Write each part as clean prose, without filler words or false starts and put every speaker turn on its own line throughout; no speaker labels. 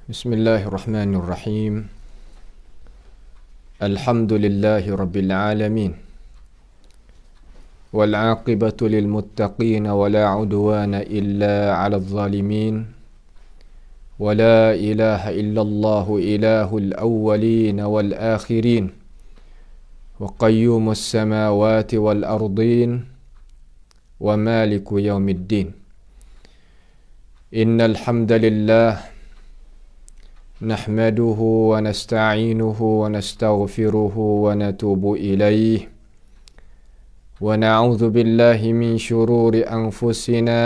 Bismillahirrahmanirrahim. Alhamdulillahi rabbil alamin. Wal 'aqibatu lil muttaqin wa la 'udwana illa 'alal zalimin. Wa la ilaha illallah ilahul awwalin wal akhirin. Wa qayyumus samawati wal ardin. Wa maliku yaumiddin. Innal hamdalillah نحمده ونستعينه ونستغفره ونتوب إليه ونعوذ بالله من شرور أنفسنا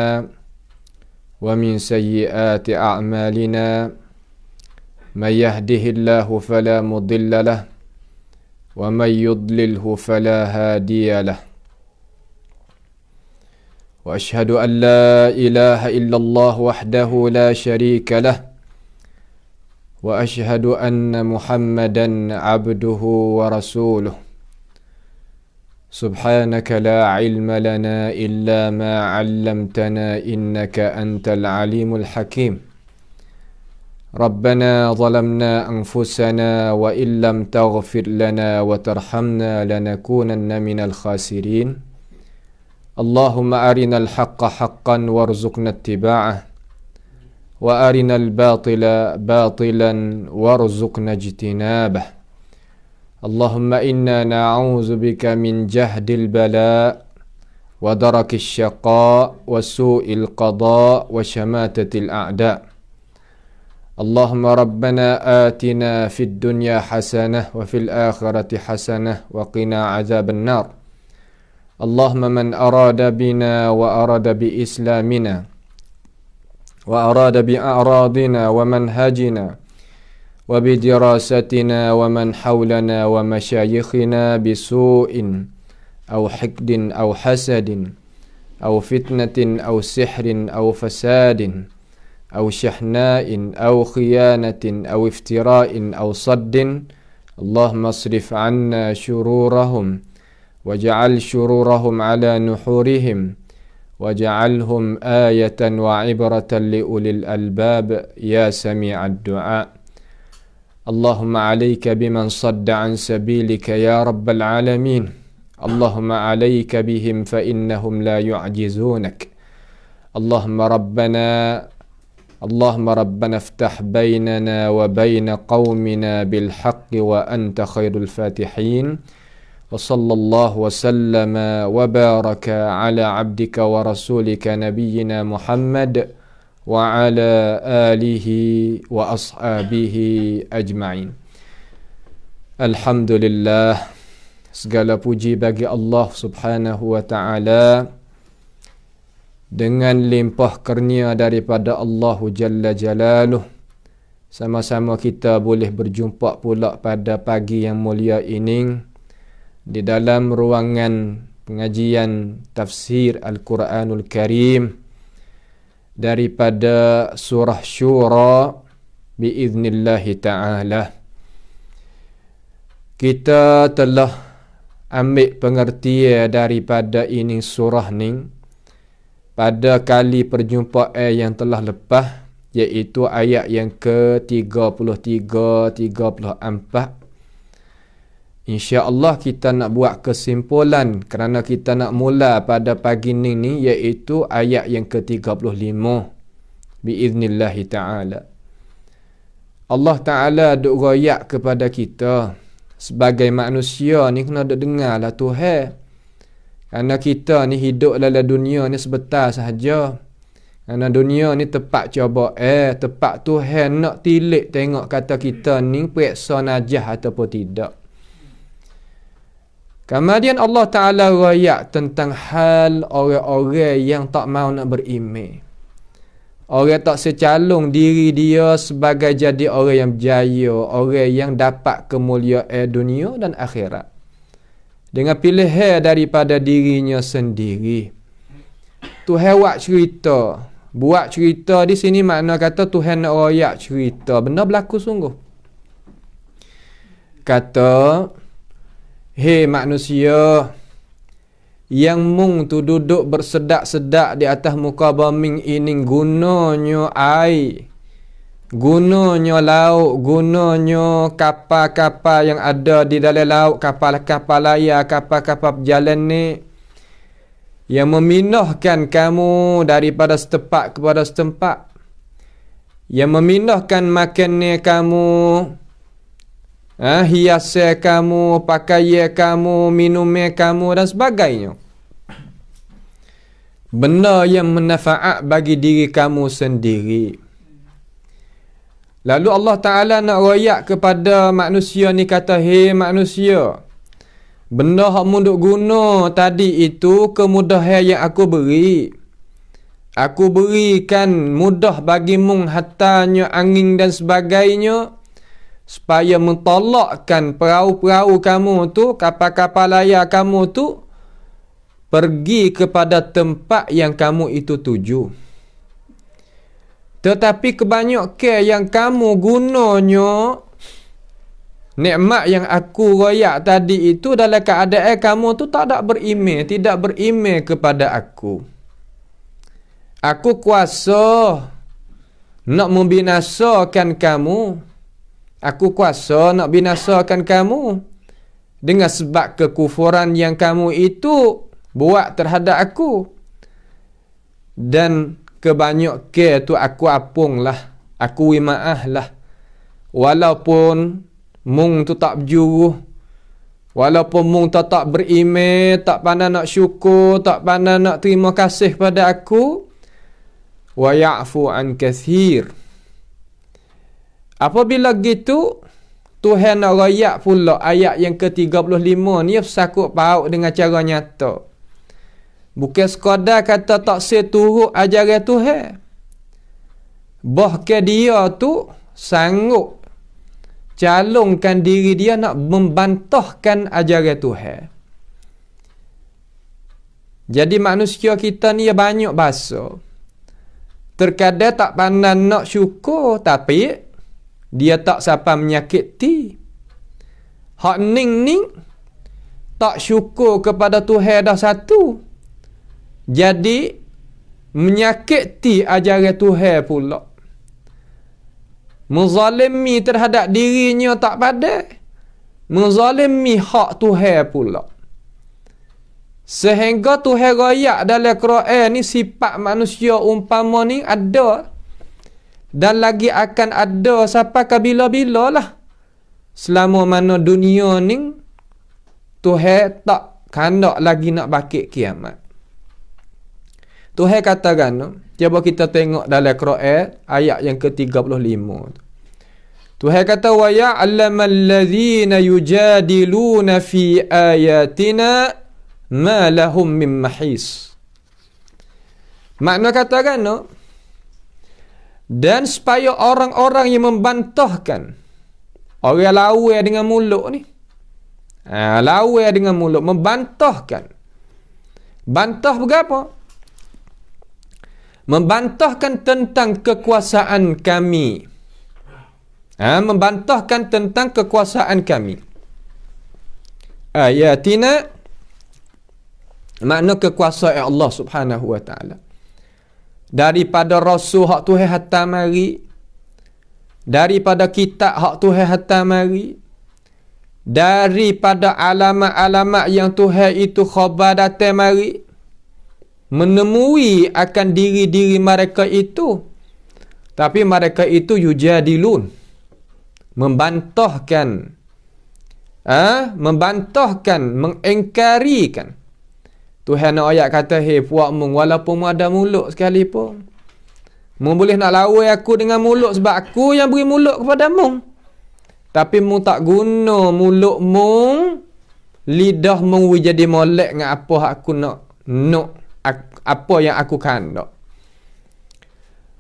ومن سيئات أعمالنا من يهده الله فلا مضل له ومن يضلله فلا هادي له وأشهد أن لا إله إلا الله وحده لا شريك له وأشهد أن محمدا عبده ورسوله سبحانك لا علم لنا إلا ما علمتنا إنك أنت العليم الحكيم ربنا ظلمنا أنفسنا وإن لم تغفر لنا وترحمنا لنكونن من الخاسرين اللهم أرنا الحق حقا وارزقنا اتباعه وأرنا الباطل باطلا وارزقنا اجتنابه اللهم إنا نعوذ بك من جهد البلاء ودرك الشقاء وسوء القضاء وشماتة الأعداء اللهم ربنا آتنا في الدنيا حسنة وفي الآخرة حسنة وقنا عذاب النار اللهم من أراد بنا وأراد بإسلامنا وأراد بأعراضنا ومنهجنا وبدراستنا ومن حولنا ومشايخنا بسوء أو حقد أو حسد أو فتنة أو سحر أو فساد أو شحناء أو خيانة أو افتراء أو صد اللهم اصرف عنا شرورهم واجعل شرورهم على نحورهم وجعلهم آية وعبرة لأولي الألباب يا سميع الدعاء اللهم عليك بمن صد عن سبيلك يا رب العالمين اللهم عليك بهم فإنهم لا يعجزونك اللهم ربنا افتح بيننا وبين قومنا بالحق وأنت خير الفاتحين وصلى الله وسلم وبارك على عبدك ورسولك نبينا محمد وعلى آله وأصحابه أجمعين. Alhamdulillah, segala puji bagi Allah Subhanahu wa ta'ala. Dengan limpah kurnia daripada Allah Jalla Jalaluh, sama-sama kita boleh berjumpa pula pada pagi yang mulia ini di dalam ruangan pengajian tafsir Al-Quranul Karim daripada surah Syura biiznillahi ta'ala. Kita telah ambil pengertian daripada ini surah ni pada kali perjumpaan yang telah lepas, iaitu ayat yang ke-33, 34. InsyaAllah kita nak buat kesimpulan kerana kita nak mula pada pagi ni iaitu ayat yang ke-35 biiznillahi ta'ala. Allah Ta'ala duk royak kepada kita sebagai manusia ni kena duk dengar lah Tuhan, kerana kita ni hidup dalam dunia ni sebentar sahaja. Kerana dunia ni tempat coba tempat Tuhan nak tilik tengok kata kita ni periksa najah ataupun tidak. Kemudian Allah Ta'ala rayak tentang hal orang-orang yang tak mau nak beriman. Orang tak secalung diri dia sebagai jadi orang yang berjaya, orang yang dapat kemuliaan dunia dan akhirat dengan pilihan daripada dirinya sendiri. Tuhan buat cerita di sini makna kata Tuhan nak rayak cerita. Benda berlaku sungguh. Kata, hei manusia, yang mung tu duduk bersedak-sedak di atas muka bumi ini gunanya air gunanya laut, gunanya kapal-kapal yang ada di dalam laut, kapal-kapal layar, kapal-kapal berjalan ni, yang memindahkan kamu daripada setempat kepada setempat, yang memindahkan makannya kamu, hiasnya kamu, pakaian kamu, minumnya kamu dan sebagainya. Benda yang manfaat bagi diri kamu sendiri. Lalu Allah Ta'ala nak royak kepada manusia ni, kata, hei manusia, benda yang mu duk guna tadi itu kemudahan yang aku beri. Aku berikan mudah bagi mung hatanya, angin dan sebagainya, supaya mentolakkan perahu-perahu kamu tu, kapal-kapal layar kamu tu, pergi kepada tempat yang kamu itu tuju. Tetapi kebanyakan yang kamu gunanya nikmat yang aku royak tadi itu dalam keadaan kamu tu tak ada beriman, tidak beriman kepada aku. Aku kuasa nak membinasakan kamu. Aku kuasa nak binasakan kamu dengan sebab kekufuran yang kamu itu buat terhadap aku. Dan kebanyakan tu aku apunglah, aku wimaah lah. Walaupun mung tu tak berjuruh, walaupun mung tu tak beriman, tak pandai nak syukur, tak pandai nak terima kasih pada aku, wa ya'fu an kathir. Apabila gitu, Tuhan nak rayak pula ayat yang ke-35 ni sakut paut dengan cara nyata. Bukan sekadar kata tak seturut ajaran Tuhan. Bahkan dia tu sanggup calonkan diri dia nak membantahkan ajaran Tuhan. Jadi manusia kita ni banyak bahasa. Terkadang tak pandai nak syukur, tapi dia tak sampai menyakiti. Hak ning-ning tak syukur kepada Tuhan dah satu, jadi menyakiti ajaran Tuhan pula. Menzalimi terhadap dirinya tak pandai, menzalimi hak Tuhan pula. Sehingga Tuhan royak dalam Quran ni sifat manusia umpama ni ada, dan lagi akan ada sampai ke bila-bila lah. Selama mana dunia ni Tuhan tak kandak lagi nak bakit kiamat. Tuhan katakan, cuba kita tengok dalam Quran ayat yang ke-35. Tuhan kata, wa ya'lamal ladzina yujadiluna fi ayatina ma lahum min mahis. Makna katakan, dan supaya orang-orang yang membantahkan, orang lawan dengan mulut ni, lawan dengan mulut, membantahkan. Bantah berapa? Membantahkan tentang kekuasaan kami. Membantahkan tentang kekuasaan kami. Ayatina, makna kekuasaan Allah Subhanahu wa ta'ala. Daripada rasul hak Tuhan hantar mari, daripada kitab hak Tuhan hantar mari, daripada alamat-alamat yang Tuhan itu khabar datang mari, menemui akan diri-diri mereka itu, tapi mereka itu yujadilun, membantahkan, membantahkan, mengingkarikan. Tuhan nak ayat kata, hei puak mung, walaupun mu ada mulut sekalipun, mu boleh nak lawan aku dengan mulut sebab aku yang beri mulut kepada mung, tapi mu tak guna mulut mung, lidah mung jadi molek dengan apa aku nak apa yang aku kandak.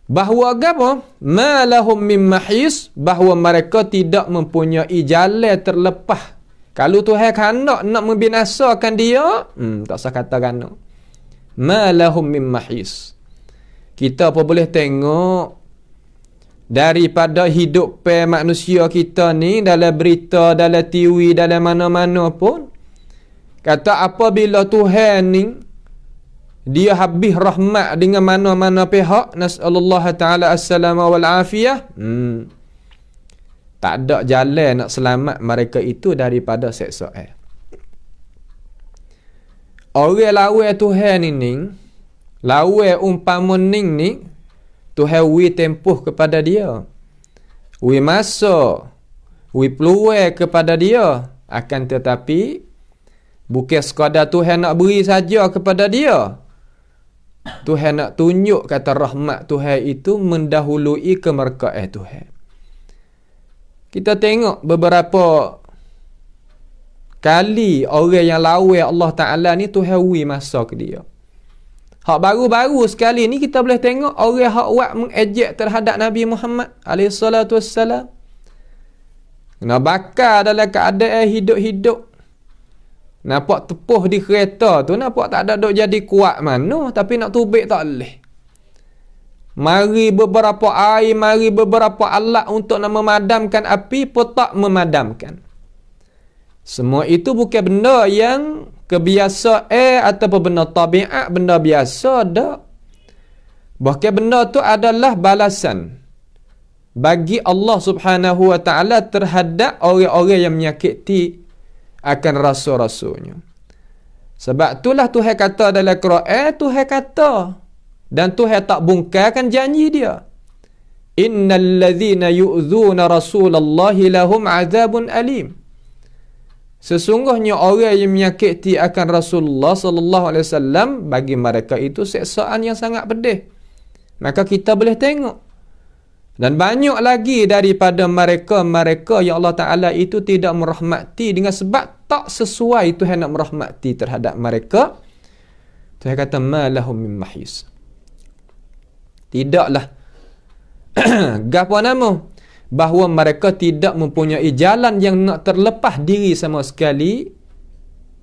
Bahawa apa? Ma lahum min mahis, bahawa mereka tidak mempunyai jalan terlepas. Kalau Tuhan kandak nak membinasakan dia, tak usah katakan. Ma lahum min mahis. Kita apa boleh tengok daripada hidup manusia kita ni, dalam berita, dalam TV, dalam mana-mana pun, kata apabila Tuhan ni dia habis rahmat dengan mana-mana pihak, nasallallahu taala assalama wal afiyah, tak ada jalan nak selamat mereka itu daripada seksa. Orang lawan Tuhan ni, lawan umpama ni, Tuhan wi tempuh kepada dia, wi masa, wi peluang kepada dia. Akan tetapi bukan sekadar Tuhan nak beri saja kepada dia, Tuhan nak tunjuk kata rahmat Tuhan itu mendahului kemerkaan Tuhan. Kita tengok beberapa kali orang yang lawan Allah Ta'ala ni Tuhan wi masa ke dia. Hak baru-baru sekali ni kita boleh tengok orang hak buat mengejek terhadap Nabi Muhammad alaihissalatu wassalam. Kena bakar dalam keadaan hidup-hidup. Nampak tepuh di kereta tu, nampak tak ada duk jadi kuat mana, tapi nak tubik tak boleh. Mari beberapa air, mari beberapa alat untuk nak memadamkan api pun tak memadamkan. Semua itu bukan benda yang kebiasaan ataupun benda tabiat, benda biasa dak. Bahkan benda tu adalah balasan bagi Allah Subhanahu wa taala terhadap orang-orang yang menyakiti akan rasul-rasulnya. Sebab itulah Tuhan kata dalam Quran, Tuhan kata dan Tuhan tak bungkarkan janji dia. Innal ladzina yu'dzuna rasulallahi lahum azabun alim. Sesungguhnya orang yang menyakiti akan Rasulullah sallallahu alaihi wasallam, bagi mereka itu siksaan yang sangat pedih. Maka kita boleh tengok. Dan banyak lagi daripada mereka yang Allah Ta'ala itu tidak merahmati dengan sebab tak sesuai Tuhan nak merahmati terhadap mereka. Tuhan kata ma lahum min mahis. Tidaklah gapo nama, bahawa mereka tidak mempunyai jalan yang nak terlepas diri sama sekali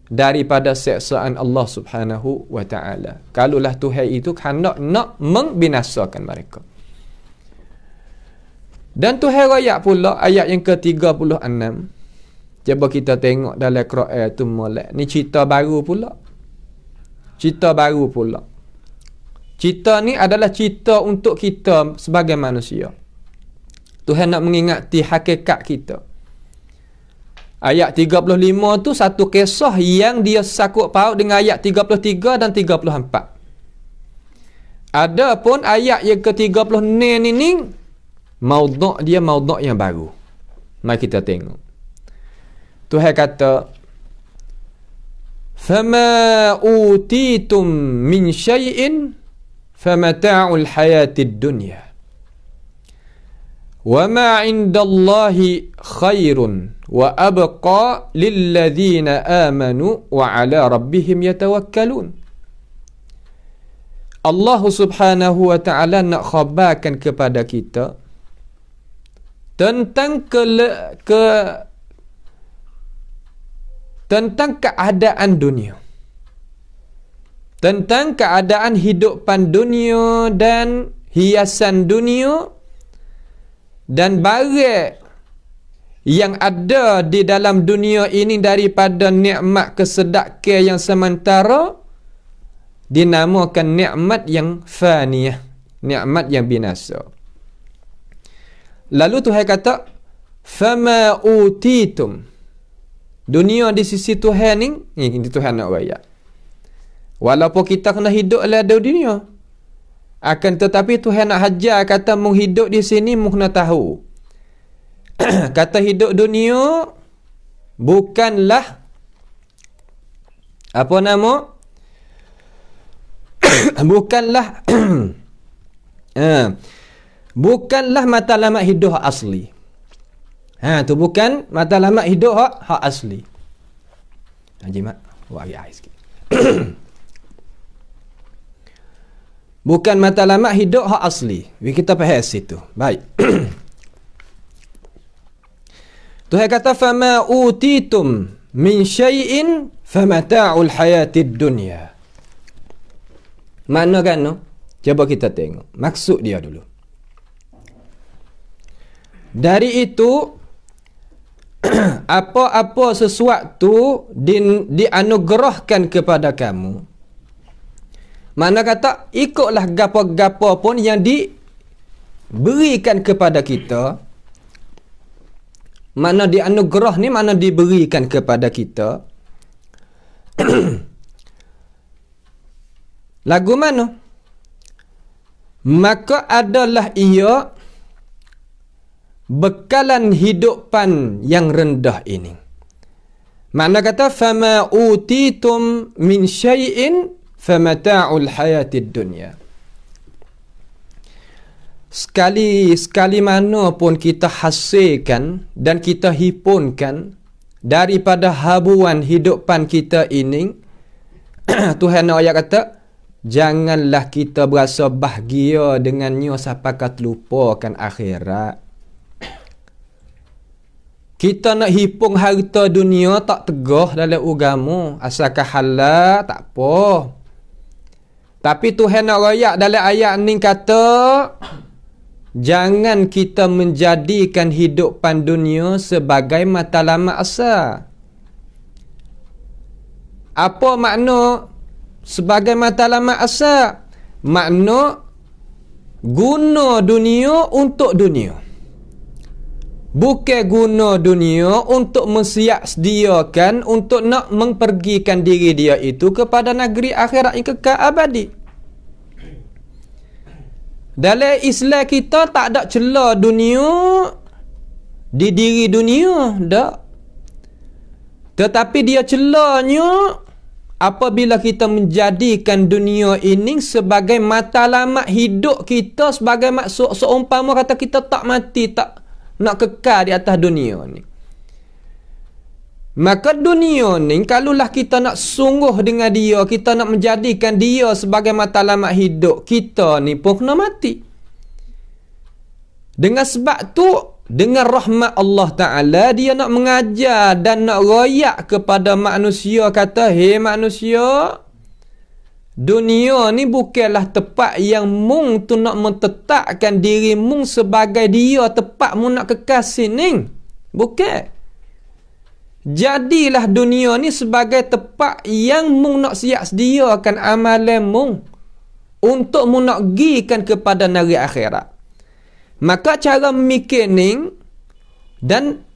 daripada siksaan Allah Subhanahu wa Ta'ala. Kalaulah Tuhan itu hendak nak membinasakan mereka. Dan Tuhan rakyat pula ayat yang ke-36. Cuba kita tengok dalam Quran tu molek. Ni cerita baru pula. Cerita baru pula. Cerita ni adalah cerita untuk kita sebagai manusia. Tuhan nak mengingati hakikat kita. Ayat 35 tu satu kisah yang dia sakut paut dengan ayat 33 dan 34. Adapun ayat yang ke-36 ni maudhu' dia maudhu' yang baru. Mari kita tengok. Tuhan kata, "Fama utitum min syai'in famata'ul hayatid dunya. Wa ma 'indallahi khairun wa abqa lilladzina amanu wa 'ala rabbihim yatawakkalun." Allah Subhanahu wa Ta'ala nak khabarkan kepada kita tentang tentang keadaan dunia, tentang keadaan hidupan dunia dan hiasan dunia dan barang yang ada di dalam dunia ini daripada nikmat kesedakan yang sementara dinamakan nikmat yang faniyah, nikmat yang binasa. Lalu Tuhan kata, "Fama utitum." Dunia di sisi Tuhan ni Tuhan nak raya. Walaupun kita kena hidup dalam dunia, akan tetapi Tuhan nak hajar kata mu hidup di sini mu kena tahu. Kata hidup dunia bukanlah apa nama? Bukanlah bukanlah matlamat hidup hak asli. Tu bukan matlamat hidup hak asli. Haji Mat, buat air sikit. Bukan matlamat hidup hak asli. Kita faham situ. Baik. Tuhan kata, "Fama utitum min syai'in famata'ul hayatid dunya." Mana kan no? Cuba kita tengok. Maksud dia dulu. Dari itu, apa-apa sesuatu dianugerahkan kepada kamu, Mana kata ikutlah gapo-gapo pun yang diberikan kepada kita. Mana dianugerah ni, mana diberikan kepada kita. Lagu mana? Maka adalah ia bekalan hidupan yang rendah ini. Makna kata fama utitum min syai'in famata'ul hayatid dunya. Sekali mana pun kita hasilkan dan kita himpunkan daripada habuan hidupan kita ini, Tuhan ayat kata, janganlah kita berasa bahagia dengannya sampai kita lupakan akhirat. Kita nak hipung harta dunia tak tegah dalam agama, asalkan halal tak apa. Tapi Tuhan nak royak dalam ayat ni kata, jangan kita menjadikan hidupan dunia sebagai matlamat asal. Apa makna sebagai matlamat asal? Makna guna dunia untuk dunia. Bukan guna dunia untuk mensiap sediakan untuk nak mempergikan diri dia itu kepada negeri akhirat yang kekal abadi. Dalam Islam kita tak ada celah dunia di diri dunia, tak. Tetapi dia celahnya apabila kita menjadikan dunia ini sebagai matlamat hidup kita, sebagai maksud seumpama kata kita tak mati, tak nak kekal di atas dunia ni. Maka dunia ni kalaulah kita nak sungguh dengan dia, kita nak menjadikan dia sebagai matlamat hidup kita ni pun kena mati. Dengan sebab tu, dengan rahmat Allah Ta'ala, dia nak mengajar dan nak royak kepada manusia, kata, hei manusia, dunia ni bukanlah tempat yang mung tu nak mentetapkan diri mung sebagai dia tempat mung nak kekal sini. Bukan. Jadilah dunia ni sebagai tempat yang mung nak siap sediakan amalan mung untuk mung nak gikan kepada negeri akhirat. Maka cara memikir ni dan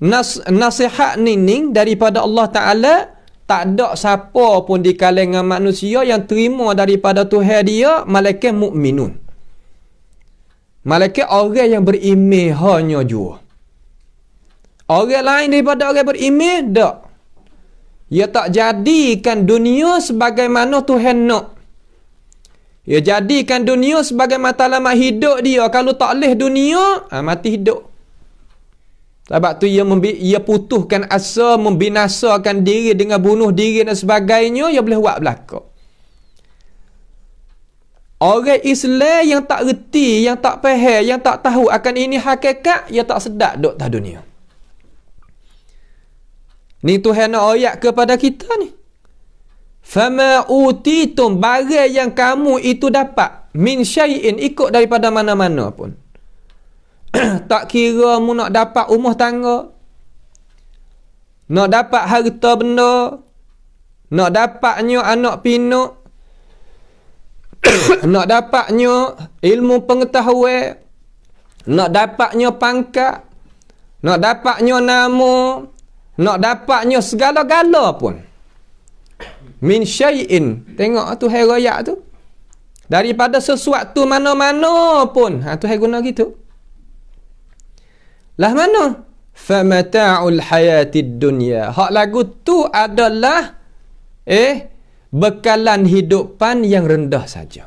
nasihat ni daripada Allah Ta'ala, tak ada siapa pun di kalangan manusia yang terima daripada Tuhan dia, malaikat mukminun. Malaikat orang yang beriman hanya jua. Orang lain daripada orang beriman, tak. Ia tak jadikan dunia sebagaimana Tuhan nak. Ia jadikan dunia sebagai matlamat hidup dia. Kalau tak leh dunia, mati hidup. Sebab tu ia putuhkan asa, membinasakan diri dengan bunuh diri dan sebagainya, ia boleh buat belaka. Orang Islam yang tak reti, yang tak faham, yang tak tahu akan ini hakikat, ia tak sedap duduk atas dunia. Ni Tuhan nak ayat kepada kita ni. Fama utitum, barang yang kamu itu dapat, min syai'in, ikut daripada mana-mana pun. Tak kira mu nak dapat rumah tangga, nak dapat harta benda, nak dapatnya anak pinak, nak dapatnya ilmu pengetahuan, nak dapatnya pangkat, nak dapatnya nama, nak dapatnya segala-gala pun. Min syai'in, tengok tu herayak tu, daripada sesuatu mana-mana pun. Tu hai guna gitu. Lah mana? Famata'ul hayatid dunya. Hak lagu tu adalah bekalan hidupan yang rendah saja.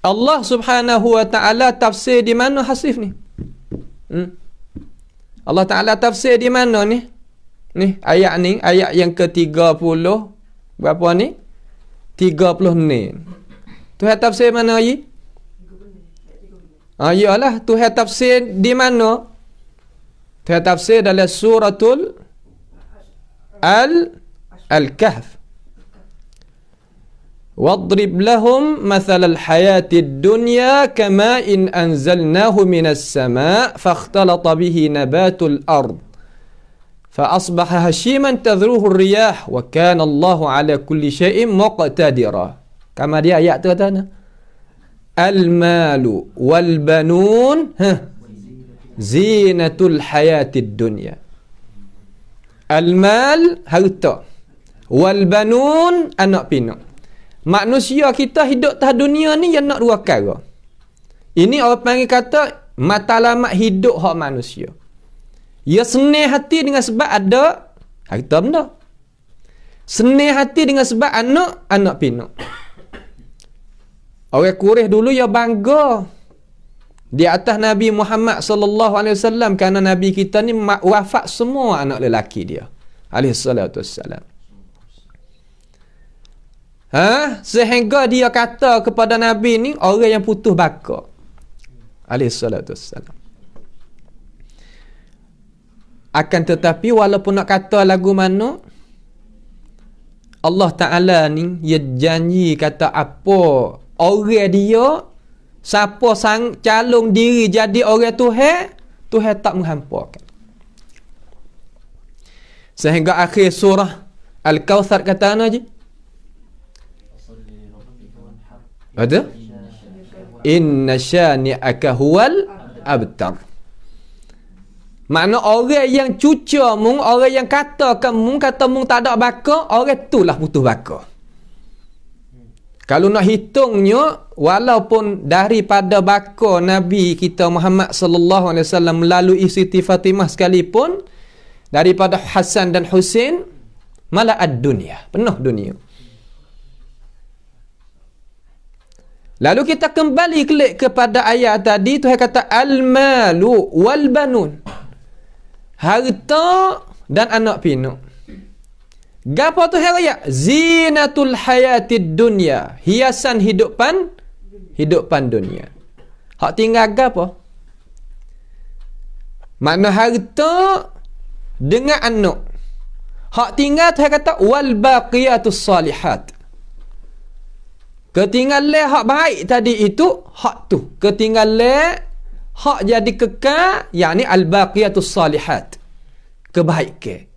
Allah Subhanahu wa taala tafsir di mana Hasif ni? Allah Taala tafsir di mana ni? Ni ayat yang ke-30 berapa ni? 30 ni. Tuhan tafsir mana lagi? Iyalah, Tuhan tafsir di mana? Tuhan tafsir dalam suratul Al-Kahf. Wadrib lahum mathalal hayatid dunya kama'in anzalnahu minas sama' fakhtalata bihi nabatul ard فأصبح هشيما تذروه الرياح وكان الله على كل شيء مقتدرا. Kamar dia ayat tu kata mana? Al-malu wal-banun zinatul hayatid dunya. Al-mal, harta. Wal-banun, anak pinak. Manusia kita hidup atas dunia ni yang nak dua perkara. Ini orang panggil kata matlamat hidup hak manusia. Ia senang hati dengan sebab ada harta benda. Senang hati dengan sebab anak pinak. Orang Quraisy dulu ya bangga di atas Nabi Muhammad sallallahu alaihi wasallam kerana Nabi kita ni wafat semua anak lelaki dia. Alaihi salatu wassalam. Sehingga dia kata kepada Nabi ni orang yang putus baka. Alaihi salatu wassalam. Akan tetapi walaupun nak kata lagu mana, Allah Ta'ala ni dia janji kata apa orang dia siapa calon diri jadi orang Tuhan tak menghampakan. Sehingga akhir surah Al-Kautsar kata apa je? Ada? Inna syani'aka huwal abtar. Makna orang yang cuca mung, orang yang kata mung tak ada baka, orang itulah putus baka. Kalau nak hitungnya, walaupun daripada baka Nabi kita Muhammad sallallahu alaihi wasallam melalui Siti Fatimah sekalipun, daripada Hasan dan Husain, malah ad-dunya, penuh dunia. Lalu kita kembali klik kepada ayat tadi, Tuhan kata al-malu wal-banun. Harta dan anak pinak. Gapo tu ayat? Zinatul hayatid dunya. Hiasan hidupan dunia. Hak tinggal gapo? Makna harta dengan anak. Hak tinggal Tuhan kata wal baqiyatus salihat. Ketinggalan hak baik tadi itu hak tu. Ketinggalan hak jadi kekal, yakni al-baqiyatus salihat. Kebaikan.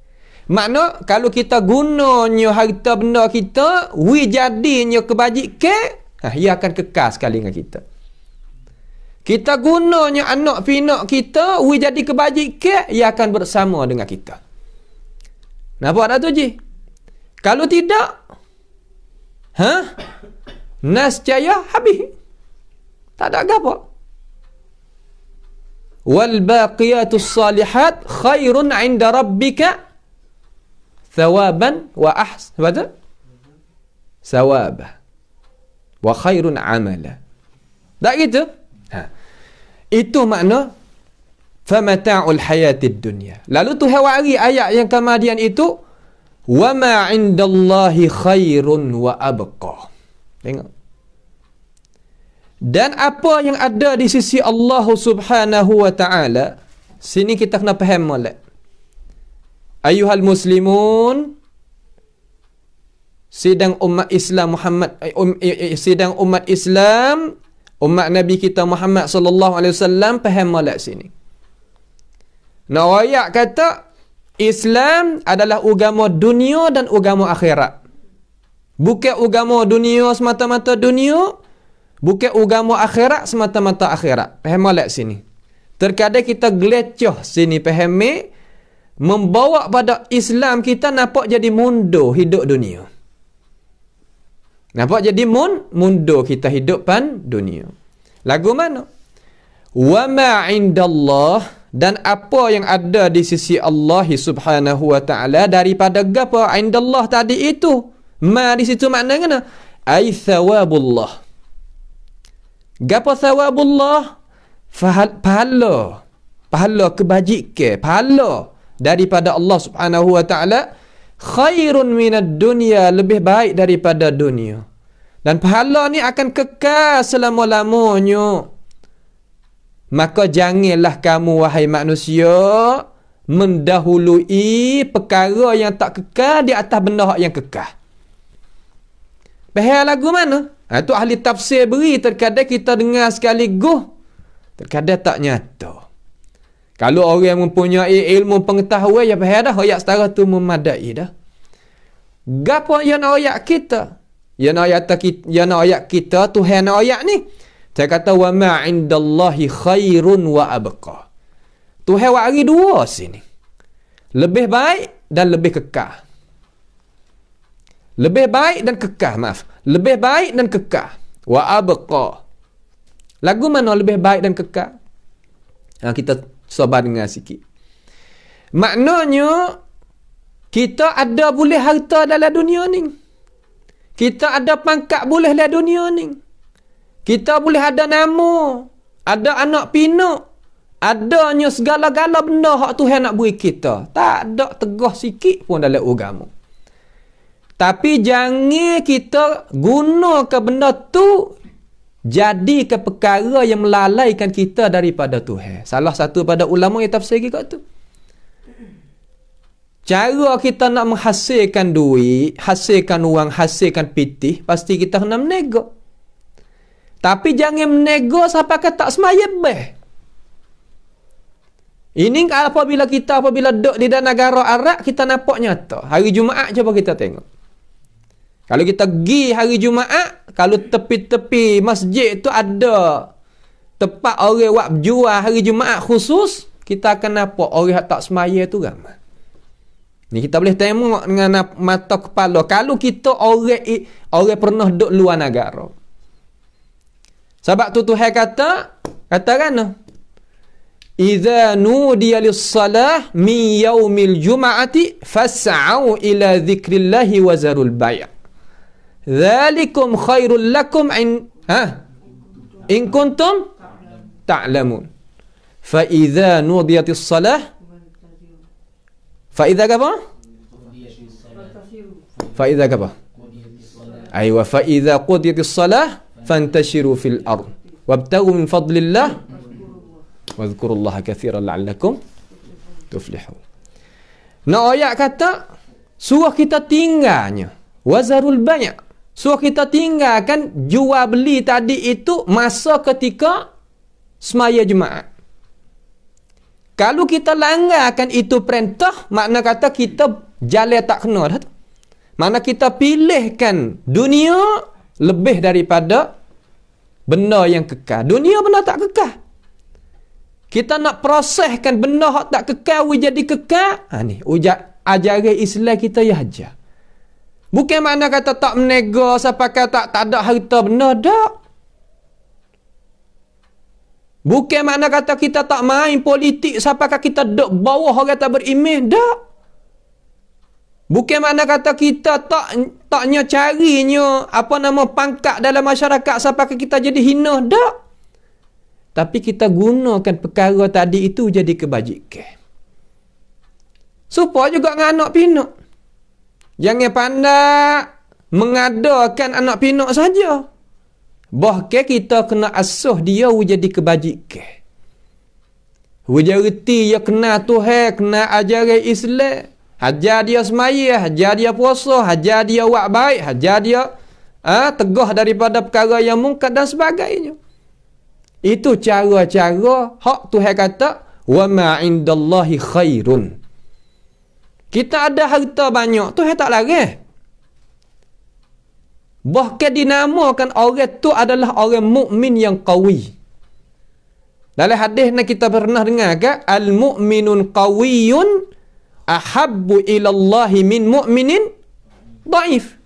Makna kalau kita gunanya harta benda kita, jadinya kebajikan, ia akan kekal sekali dengan kita. Kita gunanya anak pinak kita, jadi kebajikan, ia akan bersama dengan kita. Nampak tak tu Ji? Kalau tidak, nascaya habis. Tak ada apa. Wal baqiyatus salihat khairun 'inda rabbika thawaban wa ahsan thawaba wa khairun 'amala. Tak gitu? Itu makna famata'ul hayatid dunya. Lalu Tuhan wari ayat yang kemudian itu wa ma 'indallahi khairun wa abqa. Tengok. Dan apa yang ada di sisi Allah Subhanahu wa ta'ala, sini kita kena faham molek. Ayuhal muslimun, sidang umat Islam sidang umat Islam, umat Nabi kita Muhammad sallallahu alaihi wasallam, faham molek sini. Nawayak kata Islam adalah agama dunia dan agama akhirat. Bukan agama dunia semata-mata dunia, bukan agama akhirat semata-mata akhirat. Faham tak sini? Terkadang kita gelecoh sini fahami, membawa pada Islam kita nampak jadi mundur hidup dunia. Nampak jadi mundur kita hidupan dunia. Lagu mana? Wa ma 'indallah, dan apa yang ada di sisi Allah Subhanahu wa ta'ala daripada gapo 'indallah tadi itu. Ma di situ maknanya mana? Ai thawabullah. Gapo thawabullah? Pahala kebajikan, pahala daripada Allah Subhanahu wa ta'ala, khairun minad dunya, lebih baik daripada dunia. Dan pahala ni akan kekal selama-lamanya. Maka janganlah kamu wahai manusia mendahului perkara yang tak kekal di atas benda yang kekal. Faham lagu mana? Itu ahli tafsir beri, terkadang kita dengar sekaligus, terkadang tak nyata. Kalau orang mempunyai ilmu pengetahuan, ya faham dah, ayat setara tu memadai dah. Gapo yang ayat kita? ayat kita Tuhan ayat ni. Saya kata wa ma indallahi khairun wa abqa. Tuhan wari dua sini. Lebih baik dan lebih kekal. Lebih baik dan kekal, maaf. Lebih baik dan kekal. Wa abqa. Lagu mana lebih baik dan kekal? Kita sabar dengar sikit. Maknanya kita ada boleh harta dalam dunia ni. Kita ada pangkat boleh dalam dunia ni. Kita boleh ada nama, ada anak pinak, adanya segala-gala benda hak Tuhan nak beri kita. Tak ada tegah sikit pun dalam agama. Tapi jangan kita gunakan benda tu jadi ke perkara yang melalaikan kita daripada Tuhan. Salah satu pada ulama yang tafsir kat tu. Cara kita nak menghasilkan duit, hasilkan wang, hasilkan pitih, pasti kita kena menego. Tapi jangan menego sampai ke tak semaya beh. Ini apabila duduk di dalam negara Arab, kita nampak nyata. Hari Jumaat cuba kita tengok. Kalau kita pergi hari Jumaat, kalau tepi-tepi masjid tu ada tempat orang buat berjual hari Jumaat khusus, kita akan nampak orang tak semaya tu ramai. Ni kita boleh tengok dengan mata kepala. Kalau kita orang pernah duduk luar negara. Sebab tu Tuhan katakan Idza nudiya lis-salah min yaumil jum'ati fas'au ila dzikrillahi wa zarul bai'. Dzalikum khairul lakum in kuntum ta'lamun. Fa idza nudiyatis-salah fa idza apa? Fa idza apa? Aywa fa idza qudiyatis-salah fantashiru fil ard wabtaghu min fadlillah wadhkurullaha katsiran la'allakum tuflihun. Nah ayat kata suruh kita tinggalnya wazarul bai', suruh kita tinggalkan jual beli tadi itu masa ketika semaya Jumaat. Kalau kita langgarkan itu perintah, makna kata kita jalan tak kena dah tu. Makna kita pilihkan dunia lebih daripada benda yang kekal. Dunia benda tak kekal. Kita nak proseskan benda yang tak kekal jadi kekal. Ni ajaran Islam kita ya ajar. Bukan makna kata tak menego sampai kata tak ada harta benda dak. Bukan makna kata kita tak main politik sampai kita duduk bawah orang tak beriman dak. Bukan makna kata kita taknya carinya pangkat dalam masyarakat sampai kita jadi hina dak. Tapi kita gunakan perkara tadi itu jadi kebajikan. Supaya juga dengan anak pinak. Jangan pandai mengadakan anak pinak saja. Bahkan kita kena asuh dia jadi kebajikan. Reti dia kena Tuhan, kena ajaran Islam. Hajar dia semaya, hajar dia puasa, hajar dia buat baik, hajar dia tegah daripada perkara yang mungkar dan sebagainya. Itu cara-cara hak Tuhan kata wa ma indallahi khairun. Kita ada harta banyak, Tuhan tak larang. Bahkan dinamakan orang tu adalah orang mukmin yang qawi. Dalam hadis ni kita pernah dengar ke al-mu'minun qawiyun ahabbu ilallahi min mu'minin dhaif.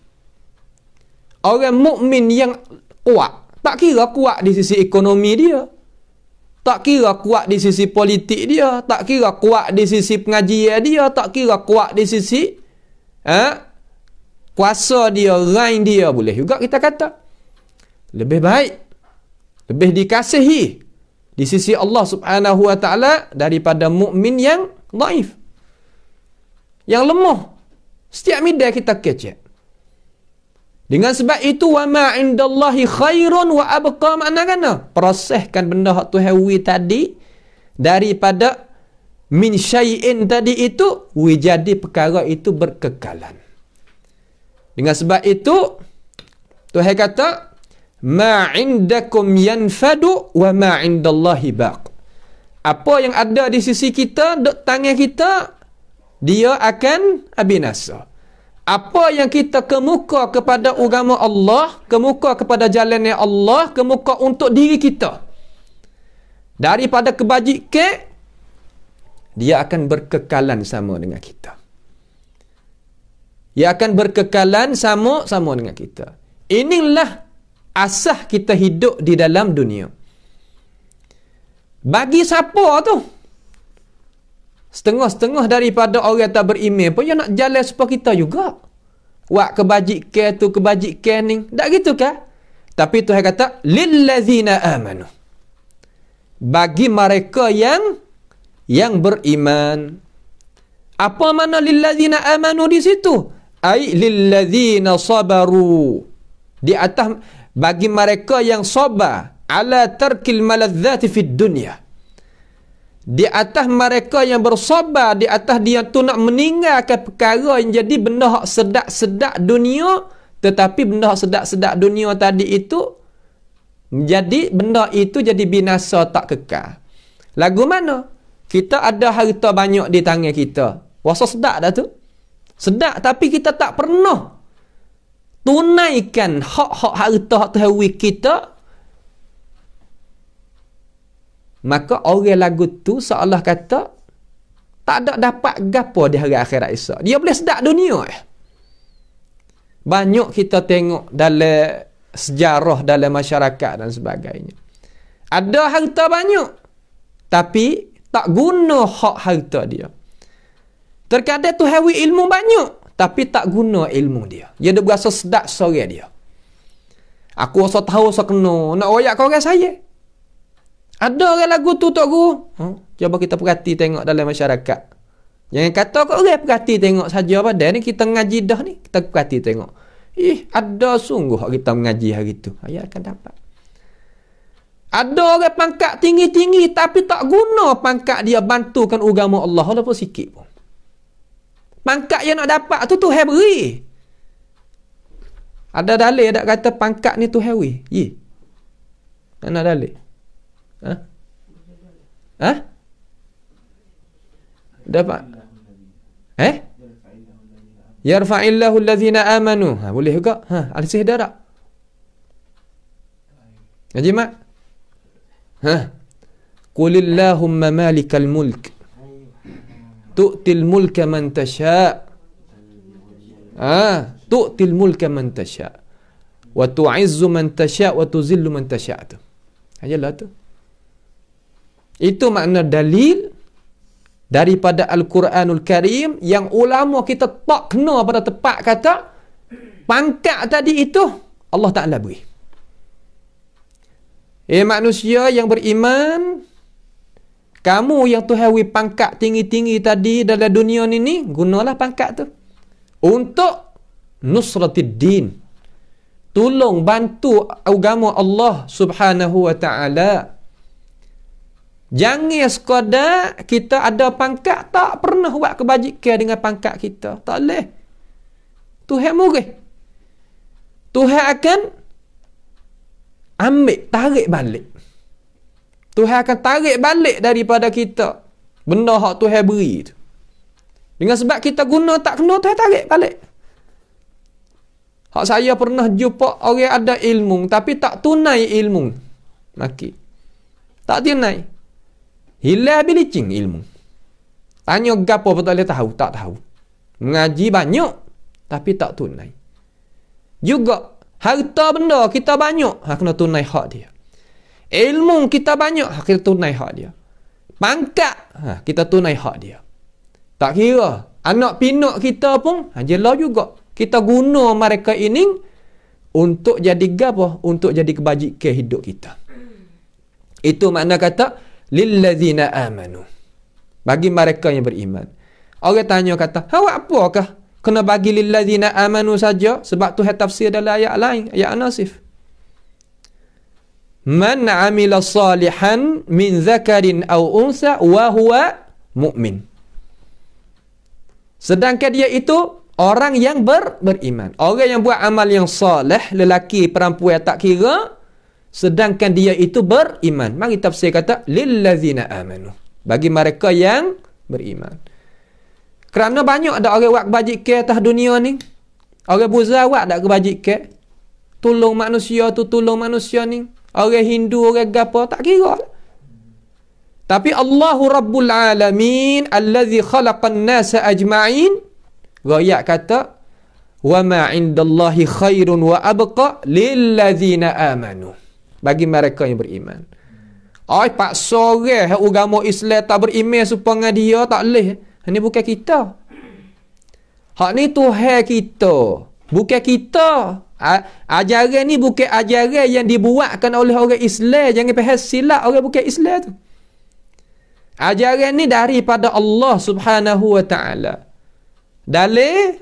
Orang mukmin yang kuat, tak kira kuat di sisi ekonomi dia, tak kira kuat di sisi politik dia, tak kira kuat di sisi pengajian dia, tak kira kuat di sisi kuasa dia, rank dia, boleh juga kita kata lebih baik, lebih dikasihi di sisi Allah Subhanahu wa taala daripada mukmin yang dhaif, yang lemah. Setiap midai kita kecek. Dengan sebab itu wa ma indallahi khairun wa abqa, makna kana proseskan benda hak Tuhan wi tadi daripada min syai'in tadi itu wi jadi perkara itu berkekalan. Dengan sebab itu Tuhan kata ma indakum yanfadu wa ma indallahi baq. Apa yang ada di sisi kita, duk tangan kita, dia akan binasa. Apa yang kita kemuka kepada agama Allah, kemuka kepada jalannya Allah, kemuka untuk diri kita, daripada kebajikan, dia akan berkekalan sama dengan kita. Dia akan berkekalan sama dengan kita. Inilah asas kita hidup di dalam dunia. Bagi siapa tu? Setengah-setengah daripada orang tak beriman pun dia nak jalan supaya kita juga. Wak kebajikan tu, kebajikan ni. Tak gitu kan? Tapi Tuhan kata, lillazina amanu. Bagi mereka yang beriman. Apa makna lillazina amanu di situ? Ai lillazina sabaru. Di atas, bagi mereka yang sabar ala tarkil maladzati fid dunya. Di atas mereka yang bersabar, di atas dia tu nak meninggalkan perkara yang jadi benda hak sedak-sedak dunia, tetapi benda hak sedak-sedak dunia tadi itu menjadi benda itu jadi binasa tak kekal. Lagu mana? Kita ada harta banyak di tangan kita. Rasa sedak dah tu. Sedak, tapi kita tak pernah tunaikan hak-hak harta hak terhawi kita. Maka orang lagu tu seolah kata tak ada dapat gapo di hari akhirat esok. Dia boleh sedak dunia. Banyak kita tengok dalam sejarah, dalam masyarakat dan sebagainya. Ada harta banyak, tapi tak guna hak harta dia. Terkadang tu hawi ilmu banyak, tapi tak guna ilmu dia. Dia dah berasa sedak sorang dia. Aku rasa tahu rasa kena nak royak kau orang saya. Ada orang lagu tu Tok Guru. Cuba kita perhati tengok dalam masyarakat. Jangan kata kau orang perhati tengok saja pada ni kita ngaji dah ni. Kita perhati tengok. Ada sungguh kita mengaji hari tu. Ayat akan dapat. Ada orang pangkat tinggi-tinggi tapi tak guna pangkat dia bantukan agama Allah walaupun sikit pun. Pangkat yang nak dapat tu Tuhan beri. Ada dalil tak kata pangkat ni Tuhan beri? Mana dalil? Dapat? Yarfa'illahu allazina amanu. Boleh juga. Al-sih darak. Haji Mak? Qulillahumma malikal mulk. Tu'til mulka man tasha'. Tu'til mulka man tasha'. Wa tu'izzu man tasha' wa tuzillu man tasha' tu. Ajalah tu. Itu makna dalil daripada Al-Quranul Karim yang ulama kita tak kena pada tepat kata pangkat tadi itu Allah Ta'ala beri. Manusia yang beriman, kamu yang tuhawi pangkat tinggi-tinggi tadi dalam dunia ni, gunalah pangkat tu untuk nusratid din, tolong bantu agama Allah Subhanahu wa Ta'ala. Jangan sekadar kita ada pangkat tak pernah buat kebajikan dengan pangkat kita. Tak boleh. Tuhan murah. Tuhan akan tarik balik. Tuhan akan tarik balik daripada kita benda hak Tuhan beri tu. Dengan sebab kita guna tak kena, Tuhan tarik balik. Hak saya pernah jumpa orang ada ilmu tapi tak tunai ilmu. Maki. Tak tunai. Hilang bilicing ilmu. Tanya gapo pun tak boleh tahu, tak tahu. Mengaji banyak tapi tak tunai. Juga harta benda kita banyak, kena tunai hak dia. Ilmu kita banyak, kita tunai hak dia. Pangkat, kita tunai hak dia. Tak kira anak pinak kita pun jelah juga. Kita guna mereka ini untuk jadi gapo? Untuk jadi kebajikan hidup kita. Itu makna kata lillazina amanu. Bagi mereka yang beriman. Orang tanya kata, awak apakah kena bagi lillazina amanu saja? Sebab tu tafsir dalam ayat lain, ayat An-Nasif. Man amila salihan min zakarin aw unsa wa huwa mu'min. Sedangkan dia itu orang yang beriman. Orang yang buat amal yang soleh, lelaki perempuan tak kira, sedangkan dia itu beriman. Mari tafsir kata lillazina amanu. Bagi mereka yang beriman. Kerana banyak ada orang buat kebajikan atas dunia ni, Orang berzawak tak kebajikan. Tolong manusia tu, tolong manusia ni. Orang Hindu, orang gapo, tak kira. Tapi Allahu Rabbul Alamin, allazi khalaqan nasa ajma'in. Rakyat kata, wa ma indallahi khairun wa abqa lillazina amanu. Bagi mereka yang beriman. Ai pak sore agama Islam tak beriman supaya dia tak leh. Ini bukan kita. Hak ni Tuhan kita. Bukan kita. Ajaran ni bukan ajaran yang dibuatkan oleh orang Islam. Jangan faham silap orang bukan Islam tu. Ajaran ni daripada Allah Subhanahu wa taala. Dalil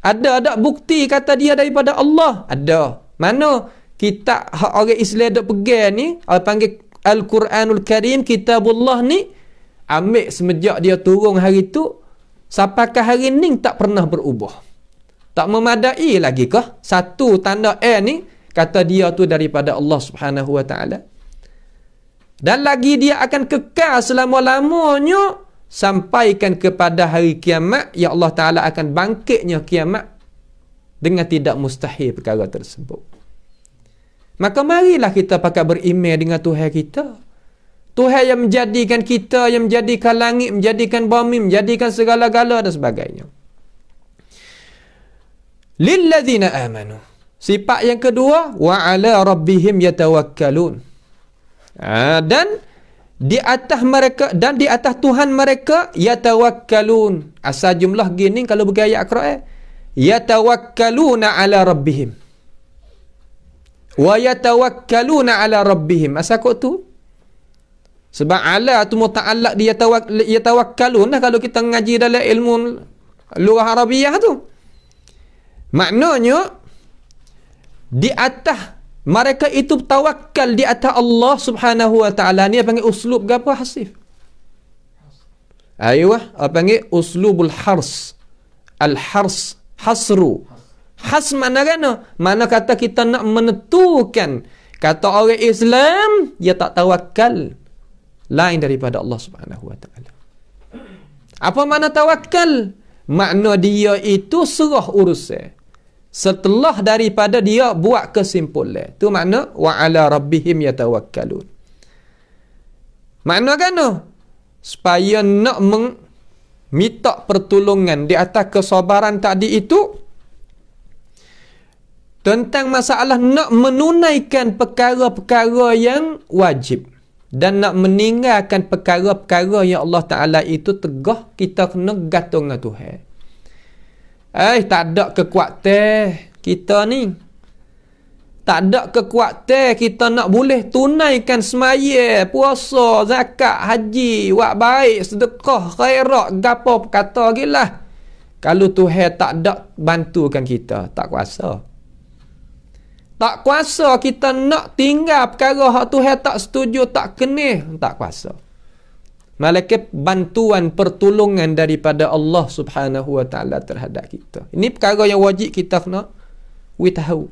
ada bukti kata dia daripada Allah? Ada. Mana kitab hak orang Islam dok pegang ni, orang panggil Al-Quranul Karim, kitabullah ni, ambil semenjak dia turun hari tu sampai ke hari ni tak pernah berubah. Tak memadai lagi kah satu tanda ni kata dia tu daripada Allah Subhanahu wa taala? Dan lagi dia akan kekal selama-lamanya sampaikan kepada hari kiamat, ya Allah taala akan bangkitnya kiamat dengan tidak mustahil perkara tersebut. Maka marilah kita pakai beriman dengan Tuhan kita. Tuhan yang menjadikan kita, yang menjadikan langit, menjadikan bumi, menjadikan segala-gala dan sebagainya. Lilladzina amanu. Sifat yang kedua, wa ala rabbihim yatawakkalun. Dan di atas mereka, dan di atas Tuhan mereka yatawakkalun. Asal jumlah gini kalau bergaya Al-Quran, yatawakkaluna ala rabbihim. Wa yatawakkaluna ala rabbihim. Asal kok tu? Sebab ala tu muta'allaq dia yatawakkalun lah kalau kita ngaji dalam ilmu lughah Arabiyah tu. Maknanya di atas mereka itu tawakal di atas Allah Subhanahu wa taala. Ni panggil uslub gapo hasif. Ayuh, panggil uslubul hars. Al-hars, hasru. Has mana kan? Mana kata kita nak menentukan kata orang Islam dia tak tawakal lain daripada Allah Subhanahu wa taala. Apa makna tawakal? Makna dia itu serah urusan setelah daripada dia buat kesimpulan. Tu makna wa ala rabbihim yatawakkalun. Makna kan? Supaya nak minta pertolongan di atas kesabaran tadi itu tentang masalah nak menunaikan perkara-perkara yang wajib dan nak meninggalkan perkara-perkara yang Allah Ta'ala itu tegah kita kena gantung dengan Tuhan. Tak ada kekuatan kita ni. Tak ada kekuatan kita nak boleh tunaikan semaya, puasa, zakat, haji, buat baik, sedekah, khairat, gapo kata gilah. Kalau Tuhan tak ada bantukan kita, tak kuasa. Tak kuasa kita nak tinggal perkara hak Tuhan tak setuju, tak kena, tak kuasa. Malaikat bantuan pertolongan daripada Allah Subhanahu wa taala terhadap kita. Ini perkara yang wajib kita kena tahu.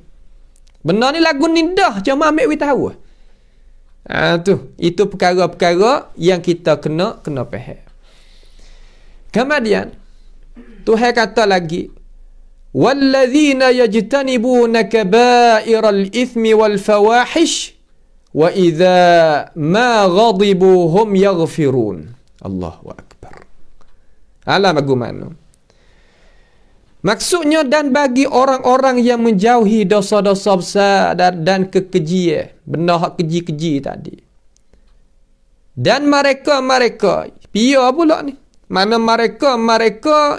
Benda ni lagu ni dah, cuma ambil tahu. Itu perkara-perkara yang kita kena faham. Kemudian Tuhan kata lagi, walladzina yajtanibuna kaba'iral ithmi wal fawahish wa idza ma ghadibu hum yaghfirun. Allahu akbar. Alam agumano. Maksudnya dan bagi orang-orang yang menjauhi dosa-dosa besar dan kekejian, benda hak keji-keji tadi. Dan mereka pia pula ni. Mana mereka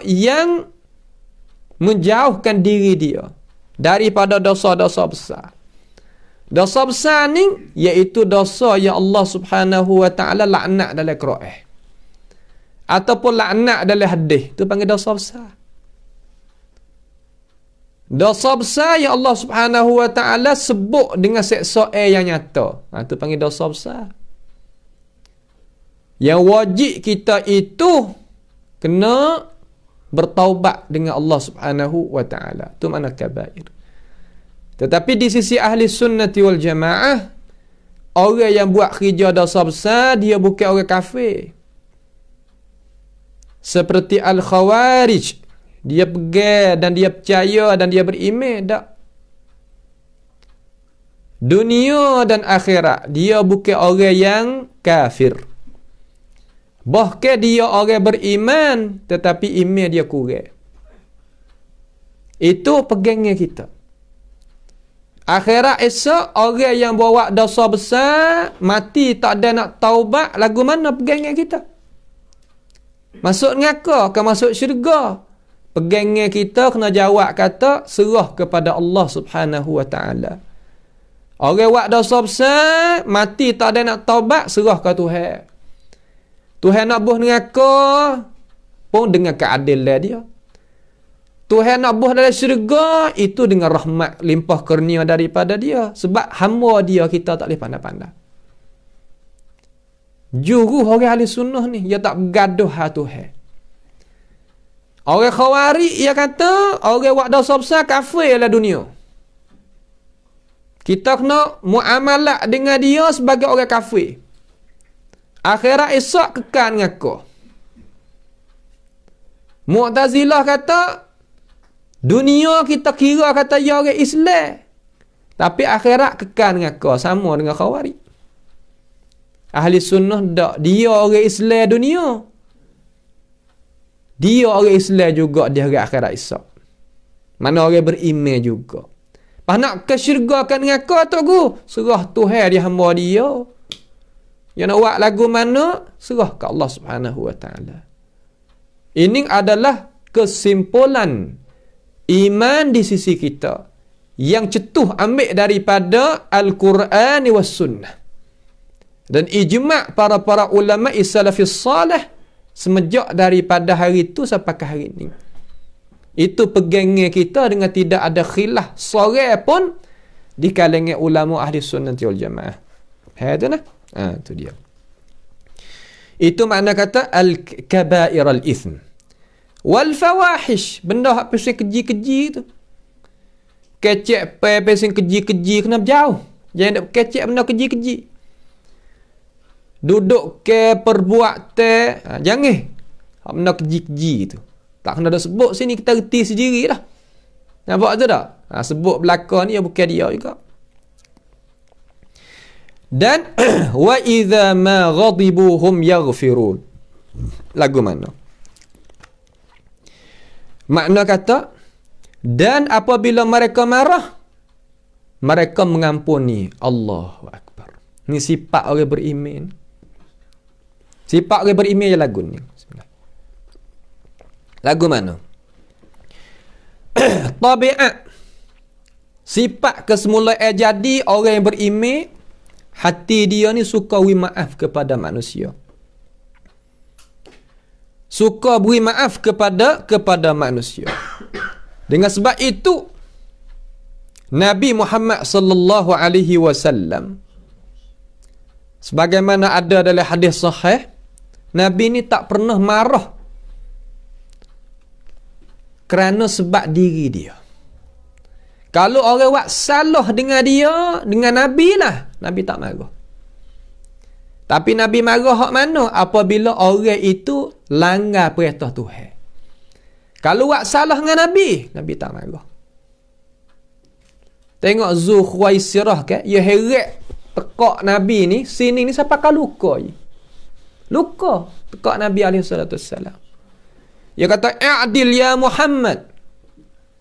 yang menjauhkan diri dia daripada dosa-dosa besar. Dosa besar ni iaitu dosa yang Allah Subhanahu wa taala laknat dalam Quran. Ataupun laknat dalam hadis, tu panggil dosa besar. Dosa besar yang Allah Subhanahu wa taala sebut dengan seksa yang nyata. Tu panggil dosa besar. Yang wajib kita itu kena bertaubat dengan Allah Subhanahu wa taala. Itu makna kabair. Tetapi di sisi ahli sunnati wal jamaah, orang yang buat kerja dosa besar dia bukan orang kafir. Seperti al-khawarij Dia pegang dan dia percaya dan dia beriman. Tak. Dunia dan akhirat, dia bukan orang yang kafir. Bahkan dia orang beriman, tetapi iman dia kurang. Itu pegangnya kita. Akhirat esok, orang yang bawa dosa besar, mati tak ada nak taubat, lagu mana pegangnya kita? Masuk neraka ke masuk syurga? Pegangnya kita kena jawab kata, serah kepada Allah Subhanahu Wa Taala. Orang buat dosa besar, mati tak ada nak taubat, serah ke Tuhan. Tuhan nak buh neraka pun dengan keadilan dia. Tuhan nak buh dalam syurga itu dengan rahmat limpah kurnia daripada dia. Sebab hamba dia kita tak boleh pandai-pandai. Juru orang ahli sunnah ni, dia tak bergaduh hal Tuhan. Orang khawarij, dia kata orang buat dosa besar kafir dalam dunia. Kita kena muamalah dengan dia sebagai orang kafir. Akhirat esok kekal dengan aku. Mu'tazilah kata dunia kita kira kata ya orang Islam, tapi akhirat kekal dengan aku, sama dengan khawarij. Ahli sunnah tak, dia orang Islam dunia, dia orang Islam juga di hari akhirat esok. Mana orang beriman juga. Pas nak ke syurga kan dengan aku tu aku, serah Tuhan dia hamba dia. Yang nak buat lagu mana, serah ke Allah Subhanahu Wa Taala. Ini adalah kesimpulan iman di sisi kita yang cetuh ambil daripada Al-Quran was Sunnah dan ijma' para ulama salafis salih semenjak daripada hari itu sampai ke hari ini. Itu pegangnya kita dengan tidak ada khilaf seorang pun di kalangan ulama ahli sunnah wal jamaah. Itu nah. Itu dia. Itu makna kata al-kaba'ir al-ithm wal fawahish, benda hak pasal keji-keji tu. Kecek pasal keji-keji kena jauh. Jangan nak kecek benda keji-keji. Duduk ke perbuatan, jangan hak benda keji-keji tu. Tak kena dah sebut sini, kita reti sendiri dah. Nampak tu tak? Sebut belakang ni bukan dia juga. Dan wa idza ma ghadibu hum yaghfirun. Lagu mana? Makna kata, dan apabila mereka marah, mereka mengampuni. Allahu Akbar. Ni sifat orang beriman. Sifat orang beriman je lagu ni. Lagu mana? Tabiat. Sifat kesemula jadi orang yang beriman, hati dia ni suka beri maaf kepada manusia. Suka beri maaf kepada manusia. Dengan sebab itu Nabi Muhammad sallallahu alaihi wasallam, sebagaimana ada dalam hadis sahih, Nabi ni tak pernah marah kerana sebab diri dia. Kalau orang buat salah dengan dia, dengan Nabi lah, Nabi tak marah. Tapi Nabi marah hak mana? Apabila orang itu langgar perintah Tuhan. Kalau buat salah dengan Nabi, Nabi tak marah. Tengok Zulkhuwaisirah ke, dia heret tekak Nabi ni, sini ni sampai ke luka je. Luka tekak Nabi SAW. Dia kata, "I'dil ya Muhammad."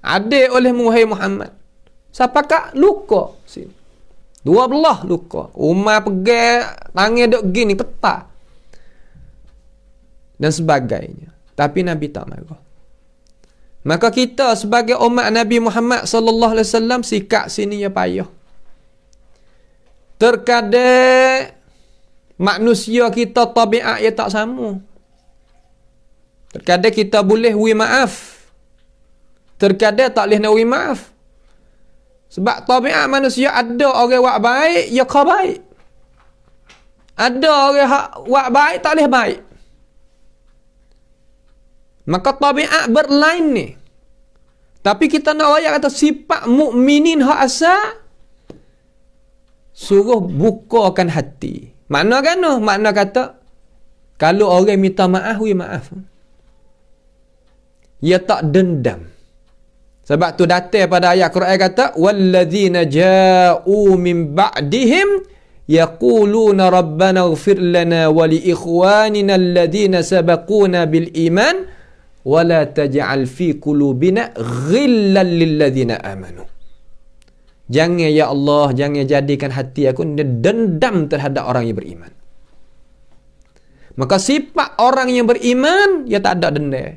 Adil oleh Muhammad Muhammad. Sampai ke luka sini. 12 luka. Umar pegang tangan duk gini petak. Dan sebagainya. Tapi Nabi tak marah. Maka kita sebagai umat Nabi Muhammad sallallahu alaihi wasallam sikap sini ya payah. Terkadang manusia kita tabiat ya tak sama. Terkadang kita boleh wi maaf. Terkadang tak boleh nak wi maaf. Sebab tabiat manusia ada orang buat baik, ya kau baik. Ada orang buat baik, tak boleh baik. Maka tabiat berlain ni. Tapi kita nak ayat kata sifat mukminin hak asal, suruh bukakan hati. Makna kan? Makna kata kalau orang minta maaf, we maaf. ia tak dendam. Sebab tu datang pada ayat Quran kata walladzina ja'u min ba'dihim yaquluna rabbana ighfir lana wa li ikhwanina alladhina sabaquna bil iman wa la taj'al fi qulubina ghillan lil ladzina amanu. Jangan ya Allah, jangan jadikan hati aku dendam terhadap orang yang beriman. Maka sifat orang yang beriman ia tak ada dendam.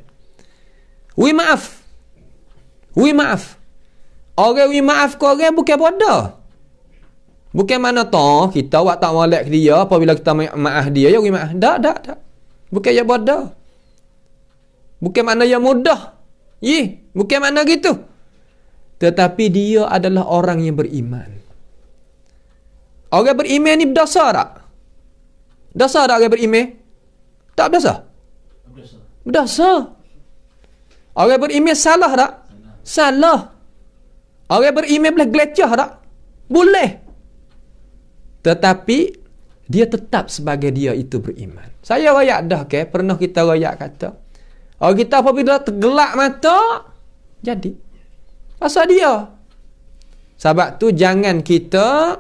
Maaf. Orang maaf ke orang bukan bodoh. Bukan mana toh kita awak tak molek dia apabila kita maaf dia ya maaf. Tak. Bukan ya bodoh. Bukan mana yang mudah. Bukan mana gitu. Tetapi dia adalah orang yang beriman. Orang beriman ni berdosa tak? Dosa tak orang beriman? Tak berdosa? Berdosa. Orang beriman salah tak? Salah. Orang beriman boleh gelecah tak? Boleh. Tetapi dia tetap sebagai dia itu beriman. Saya rakyat dah pernah kita rakyat kata orang kita apabila tergelak mata jadi pasal dia. Sebab tu jangan kita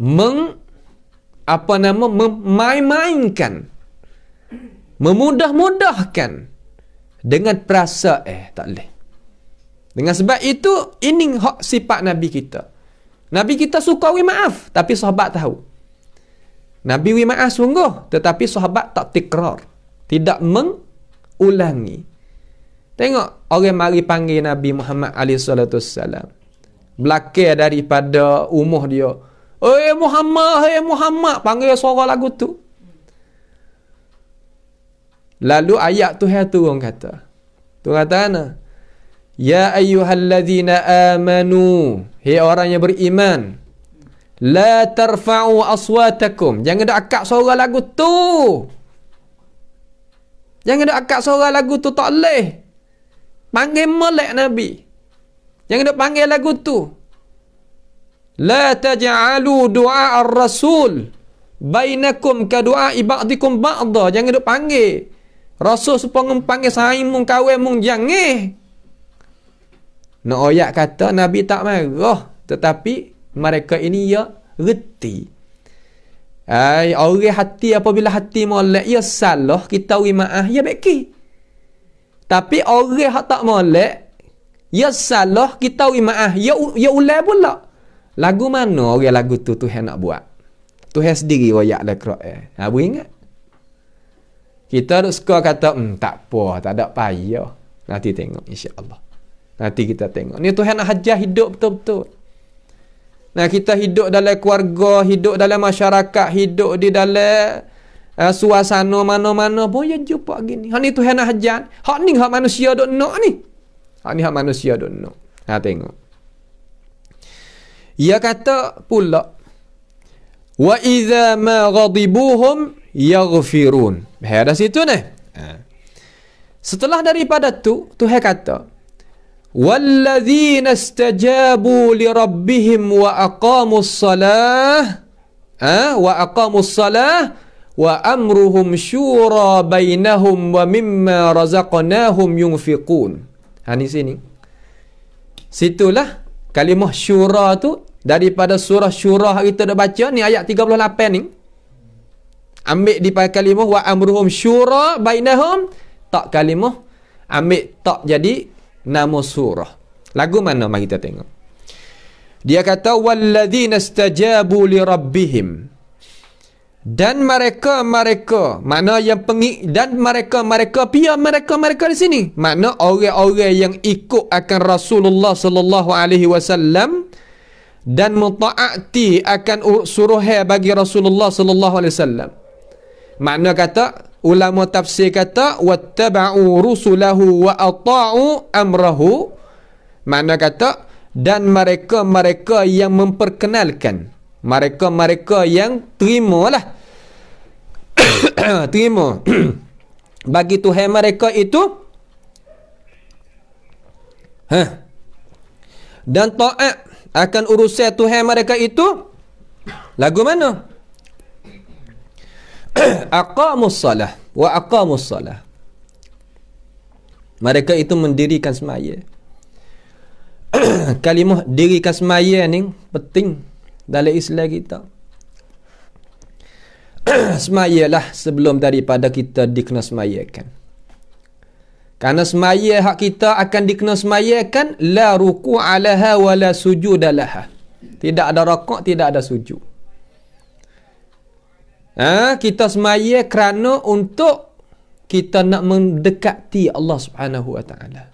memain-mainkan, memudah-mudahkan dengan perasa tak boleh. Dengan sebab itu ini hak sifat Nabi kita. Nabi kita suka maaf, tapi sahabat tahu. Nabi maaf sungguh, tetapi sahabat tak tikrar, tidak mengulangi. Tengok orang mari panggil Nabi Muhammad SAW. Belakang daripada umur dia. Hei Muhammad, panggil suara lagu tu. Lalu ayat Tuhan turun kata. Tuhan kata mana? Ya ayyuhalladzina amanu. Hei orang yang beriman. La tarfa'u aswatakum. Jangan dak akak suara lagu tu. Jangan dak akak suara lagu tu tak boleh. Panggil molek Nabi. Jangan dak panggil lagu tu. La taj'alu du'a ar-rasul bainakum ka du'a ba'dikum ba'da. Jangan dak panggil Rasul supaya panggil saing mung kawan mung jangan. Nak ayat kata Nabi tak marah, tetapi mereka ini ya reti. Orang hati apabila hati molek ya salah, kita maaf ya baiki. Tapi orang hak tak molek ya salah, kita maaf ya ulang pula. Lagu mana orang lagu tu Tuhan nak buat? Tuhan sendiri ayat dalam Quran. Abu ingat? Kita duk suka kata tak apa, tak ada payah. Nanti tengok insya-Allah. Nanti kita tengok. Ni Tuhan nak hajar hidup betul-betul. Nah, kita hidup dalam keluarga, hidup dalam masyarakat, hidup di dalam suasana mana-mana pun ya jumpa gini. Hak ni Tuhan nak hajar. Hak ni hak manusia duk nak ni. Hak ni hak manusia duk nak. Tengok. Ia kata pula wa idza ma ghadibuhum yaghfirun. Ada situ ni. Setelah daripada tu Tuhan kata walladzina istajabu li rabbihim wa aqamus salah wa amruhum syura bainahum wa mimma razaqnahum yunfiqun. Di sini. Situlah kalimah syura tu daripada surah Syura kita dah baca ni ayat 38 ni. Ambil di kalimah wa amruhum syura bainahum, tak kalimah ambil tak jadi nama surah. Lagu mana mari kita tengok. Dia kata walladzina istajabu li rabbihim. Dan mereka mana yang dan mereka pia mereka di sini. Makna orang-orang yang ikut akan Rasulullah sallallahu alaihi wasallam dan mentaati akan suruhan bagi Rasulullah sallallahu alaihi wasallam. Makna kata ulama tafsir kata wattaba'u rusulahu wa ata'u amrahu. Makna kata dan mereka yang memperkenalkan, mereka yang terimalah terima bagi Tuhan mereka itu dan taat akan urusan Tuhan mereka itu. Lagu mana? Aqamus salah wa aqamus salah. Mereka itu mendirikan semaya. Kalimah dirikan semaya ni penting dalam Islam kita. Semayalah sebelum daripada kita dikena semayakan. Kerana semaya hak kita akan dikena semayakan, la ruku'a laha wa la sujuda laha. Tidak ada rukuk, tidak ada sujud. Kita semaya kerana untuk kita nak mendekati Allah Subhanahu wa taala.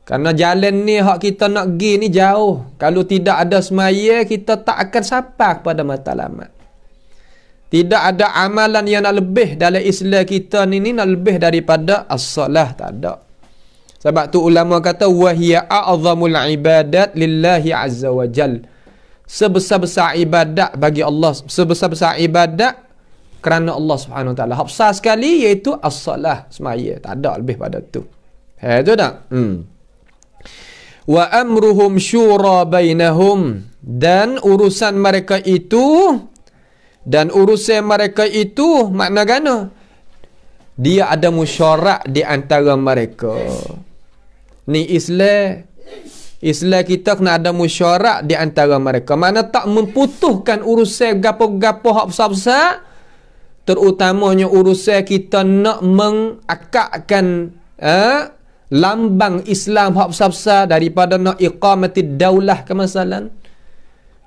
Kerana jalan ni hak kita nak pergi ni jauh. Kalau tidak ada semaya, kita tak akan sampai kepada matlamat. Tidak ada amalan yang nak lebih dalam Islam kita ni nak lebih daripada as-salah, tak ada. Sebab tu ulama kata wahiya a'zamul ibadat lillahi azza wa jal. Sebesar-besar ibadat bagi Allah, sebesar-besar ibadat kerana Allah Subhanahu wa taala. Hak besar sekali iaitu as-salah, semaya. Tak ada lebih pada tu. Itu tak? Wa amruhum syura bainahum, dan urusan mereka itu makna gana? Dia ada musyarak di antara mereka. Ni Islam kita kena ada musyarak di antara mereka. Mana tak memputuhkan urusan gapo-gapo hak besar-besar, terutamanya urusan kita nak mengakakkan lambang Islam hak besar-besar daripada nak iqamatid daulah ke masalan.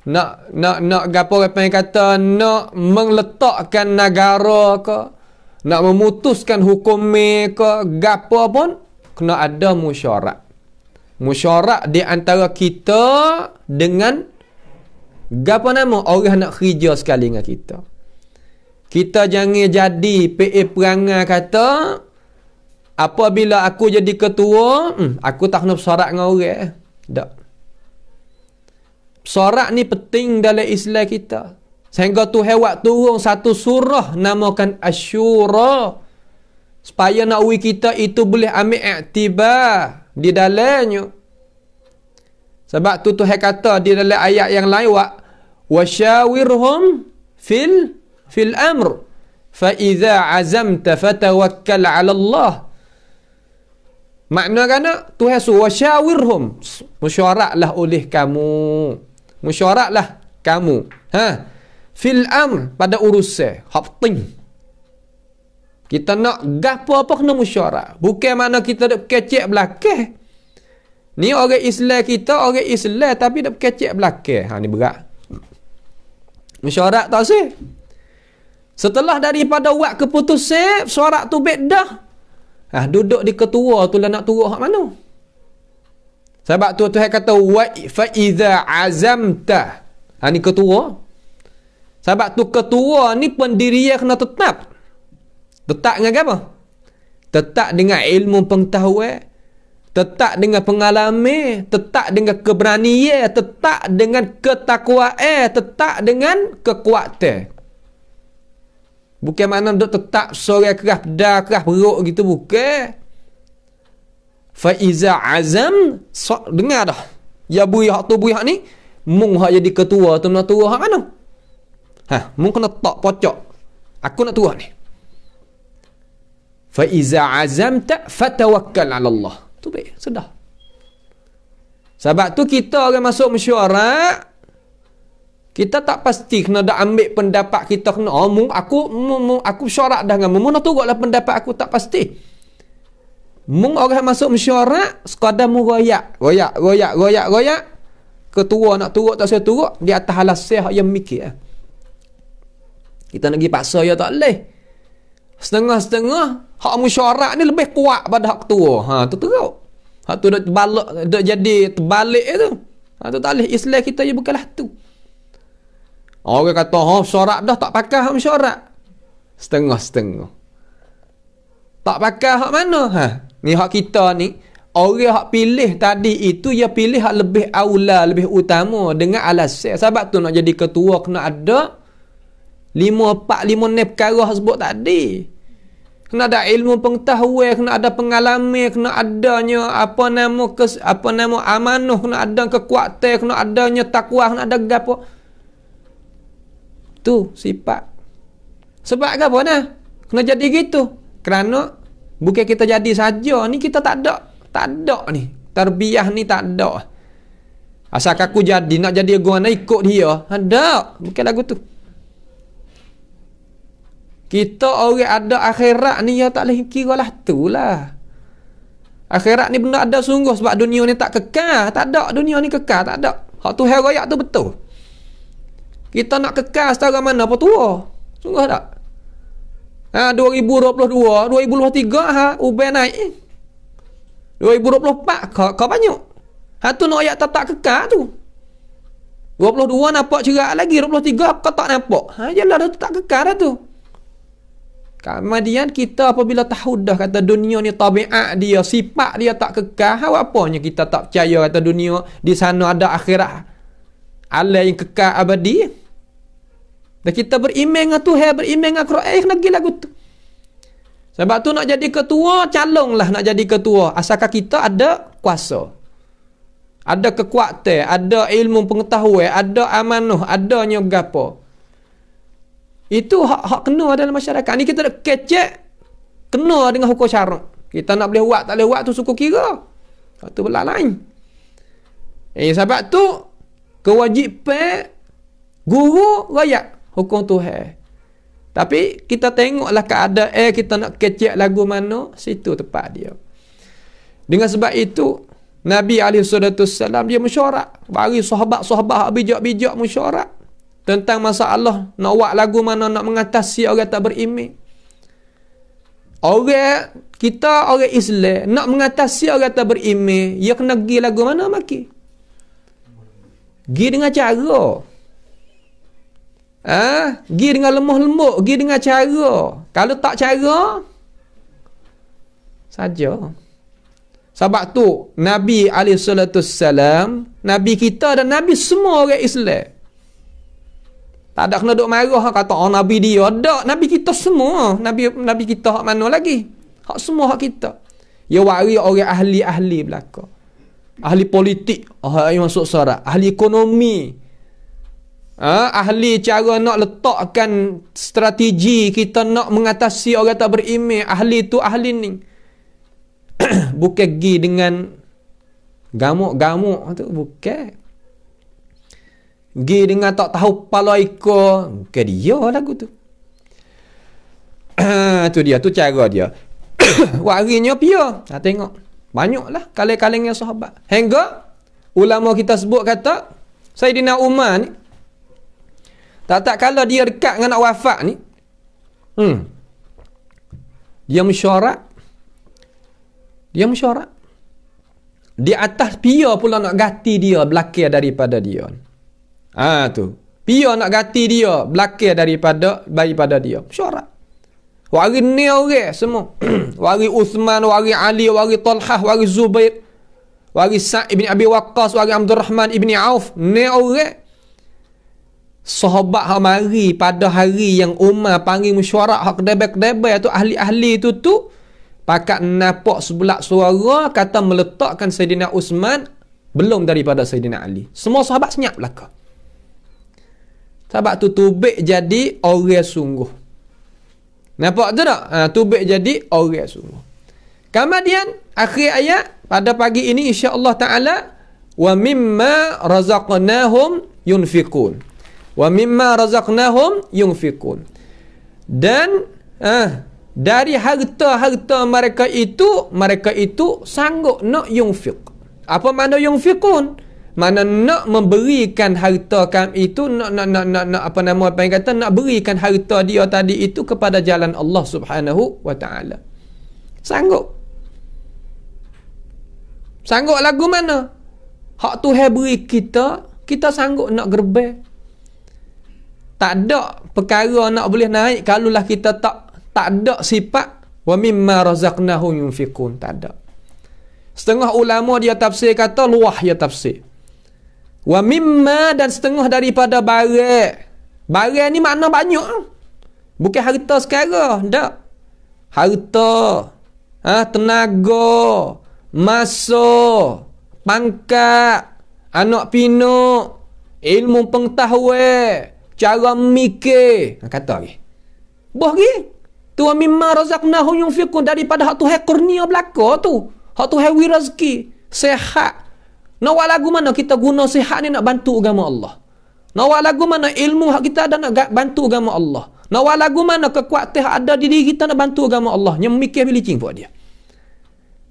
Nak gapo yang kata nak meletakkan negara ke, nak memutuskan hukum ke, gapo pun kena ada musyarak. Musyarak di antara kita dengan gapo nama orang nak kerja sekali dengan kita. Kita jangan jadi PA perangai kata apabila aku jadi ketua, aku tak kena bersyarat dengan orang. Tak. Bersyarat ni penting dalam Islam kita. Sehingga Tuhan buat turun satu surah namakan Asyura. Supaya nak uwi kita itu boleh ambil iktibar di dalamnya. Sebab tu Tuhan kata di dalam ayat yang lain wasyawirhum fil amr fa idza azamta fatawakkal 'ala Allah. Makna kan Tuhan suruh wasyawirhum, musyaraklah oleh kamu. Musyaraklah kamu. Fil amr, pada urusan hak penting. Kita nak gapo apa kena musyarak. Bukan mana kita dak kecek belakang. Ni orang Islam kita, orang Islam tapi dak kecek belakang. Ni berat. Musyarak tak sih? Setelah daripada buat keputusan, syarat tu bedah. Duduk di ketua tu lah nak turun hak mana? Sebab tu Tuhan kata wa fa iza azamta. Ni ketua. Sebab tu ketua ni pendirian kena tetap. Tetap dengan apa? Tetap dengan ilmu pengetahuan, tetap dengan pengalaman, tetap dengan keberanian, tetap dengan ketakwaan, tetap dengan kekuatan. Bukan mana duk tetap sore keras pedar, keras perut gitu, bukan. Fa iza azam, dengar dah. Ya bui hak tu bui hak ni, mung hak jadi ketua tu nak turun hak mana? Mung kena tak pocok. Aku nak turun ni. Fa iza azamta fatawakkal 'ala Allah. Tu baik, sudah. Sebab tu kita orang masuk mesyuarat, kita tak pasti kena dak ambil pendapat kita kena aku syarat dah dengan mu nak turutlah pendapat aku, tak pasti. Mung orang masuk mesyuarat sekadar mu royak. Ketua nak turut tak saya turut di atas halasih yang mikir. Kita nak pergi paksa ya tak boleh. Setengah-setengah hak mesyuarat ni lebih kuat pada hak ketua. Tu teruk. Hak tu dak jadi terbalik tu. Tu tak boleh. Islam kita je bukanlah tu. Orang kata, syarat dah tak pakai hak mesyuarat. Setengah-setengah. Tak pakai hak mana? Ni hak kita ni, orang hak pilih tadi itu, dia pilih hak lebih aula, lebih utama dengan alasan. Sebab tu nak jadi ketua kena ada 5 perkara hak sebut tadi. Kena ada ilmu pengetahuan, kena ada pengalaman, kena adanya apa nama amanah, kena ada kekuatan, kena adanya takwa, kena ada gapo. Tu sifat. Sebab apa nah? Kena jadi gitu. Kerana Bukan kita jadi saja ni, kita tak ada. Tak ada ni. Tarbiyah ni tak ada. Asal aku jadi nak jadi guna ikut dia. Ada. Bukan lagu tu. Kita orang ada akhirat ni ya tak boleh kira lah tu lah. Akhirat ni benda ada sungguh sebab dunia ni tak kekal. Tak ada dunia ni kekal, tak ada. Hak tu hai royak tu betul. Kita nak kekal setara mana apa tua. Sungguh tak? 2022, 2023 ubah naik. 2024 kau banyak. Tu nak ayat tak kekal tu. 22 nampak cerak lagi, 23 kau tak nampak. Jelah tu tak kekal dah tu. Kemudian kita apabila tahu dah kata dunia ni tabiat dia, sifat dia tak kekal, apanya kita tak percaya kata dunia di sana ada akhirat, alam yang kekal abadi. Dan kita beriman dengan Tuhan, beriman dengan Quran, lagi lagu tu. Sebab tu nak jadi ketua, calonlah nak jadi ketua. Asalkan kita ada kuasa, ada kekuatan, ada ilmu pengetahuan, ada amanah, adanya gapo. Itu hak kena dalam masyarakat. Ni kita nak kecek kena dengan hukum syarak. Kita nak boleh buat tak boleh buat tu suku kira. Satu bela lain. Sebab tu kewajipan guru rakyat hukum Tuhan. Tapi kita tengoklah keadaan kita nak kecek lagu mana, situ tepat dia. Dengan sebab itu Nabi SAW dia mesyuarat bagi sahabat-sahabat bijak-bijak mesyuarat tentang masalah nak buat lagu mana nak mengatasi orang tak beriman. Orang kita orang Islam nak mengatasi orang tak beriman, dia kena pergi lagu mana maki? Pergi dengan cara. Pergi dengan lemah lembut, pergi dengan cara. Kalau tak cara saja. Sebab tu Nabi SAW, Nabi kita dan Nabi semua orang Islam, tak ada kena duk marah kata Nabi dia. Tak, Nabi kita semua. Nabi kita hak mana lagi? Hak semua hak kita. Ya wari orang ahli-ahli belaka. Ahli politik, yang masuk surat, ahli ekonomi. Ahli cara nak letakkan strategi kita nak mengatasi orang tak beriman. Ahli tu ahli ni. Bukan pergi dengan gamuk-gamuk tu, bukan. Pergi dengan tak tahu pala iko, ke dia lagu tu. Tu dia, tu cara dia. Warinya pia. Tengok. Banyaklah kaleng-kalengnya sahabat. Hingga ulama kita sebut kata Sayyidina Umar ni tak kala dia dekat dengan nak wafat ni, dia mesyuarat. Di atas pia pula nak ganti dia belakang daripada dia. Tu. Pia nak ganti dia belakang daripada dia. Mesyuarat. Wari ni orang semua. Wari Uthman, wari Ali, wari Talhah, wari Zubair, wari Sa'id ibn Abi Waqqas, wari Abdul Rahman ibn Auf. Ni orang sahabat hak mari pada hari yang Umar panggil mesyuarat hak kedai-kedai tu, ahli-ahli tu pakat nampak sebelak suara kata meletakkan Sayyidina Uthman belum daripada Sayyidina Ali. Semua sahabat senyap belaka. Sebab tu tubik jadi orang sungguh. Nampak tu tak? Tubik jadi orang sungguh. Kemudian akhir ayat pada pagi ini insya-Allah taala, wa mimma razaqnahum yunfiqun. Wa mimma razaqnahum yunfiqun. Dan dari harta-harta mereka itu sanggup nak yunfiq. Apa makna yunfiqun? Mana nak memberikan harta kami itu, nak berikan harta dia tadi itu kepada jalan Allah Subhanahu wa taala. Sanggup lagu mana? Hak Tuhan beri kita sanggup nak gerbang. Tak ada perkara nak boleh naik kalaulah kita tak ada sifat wa mimma razaqnahum yunfiqun, tak ada. Setengah ulama dia tafsir kata luah dia tafsir. Wa mimma, dan setengah daripada barang. Barang ni makna banyak. Bukan harta sekarang, tak. Harta, tenaga, masa, pangkat, anak pinak, ilmu pengetahuan, cara mikir. Kata lagi. Boh lagi. Tu mimma razaqnahum yunfiqun, daripada hak Tuhan kurnia belaka tu. Hak Tuhan wi rezeki, sehat. Nak buat lagu mana kita guna sihat ni nak bantu agama Allah? Nak buat lagu mana ilmu hak kita ada nak bantu agama Allah? Nak buat lagu mana kekuatan hak ada di diri kita nak bantu agama Allah? Yang mikir bilicing buat dia.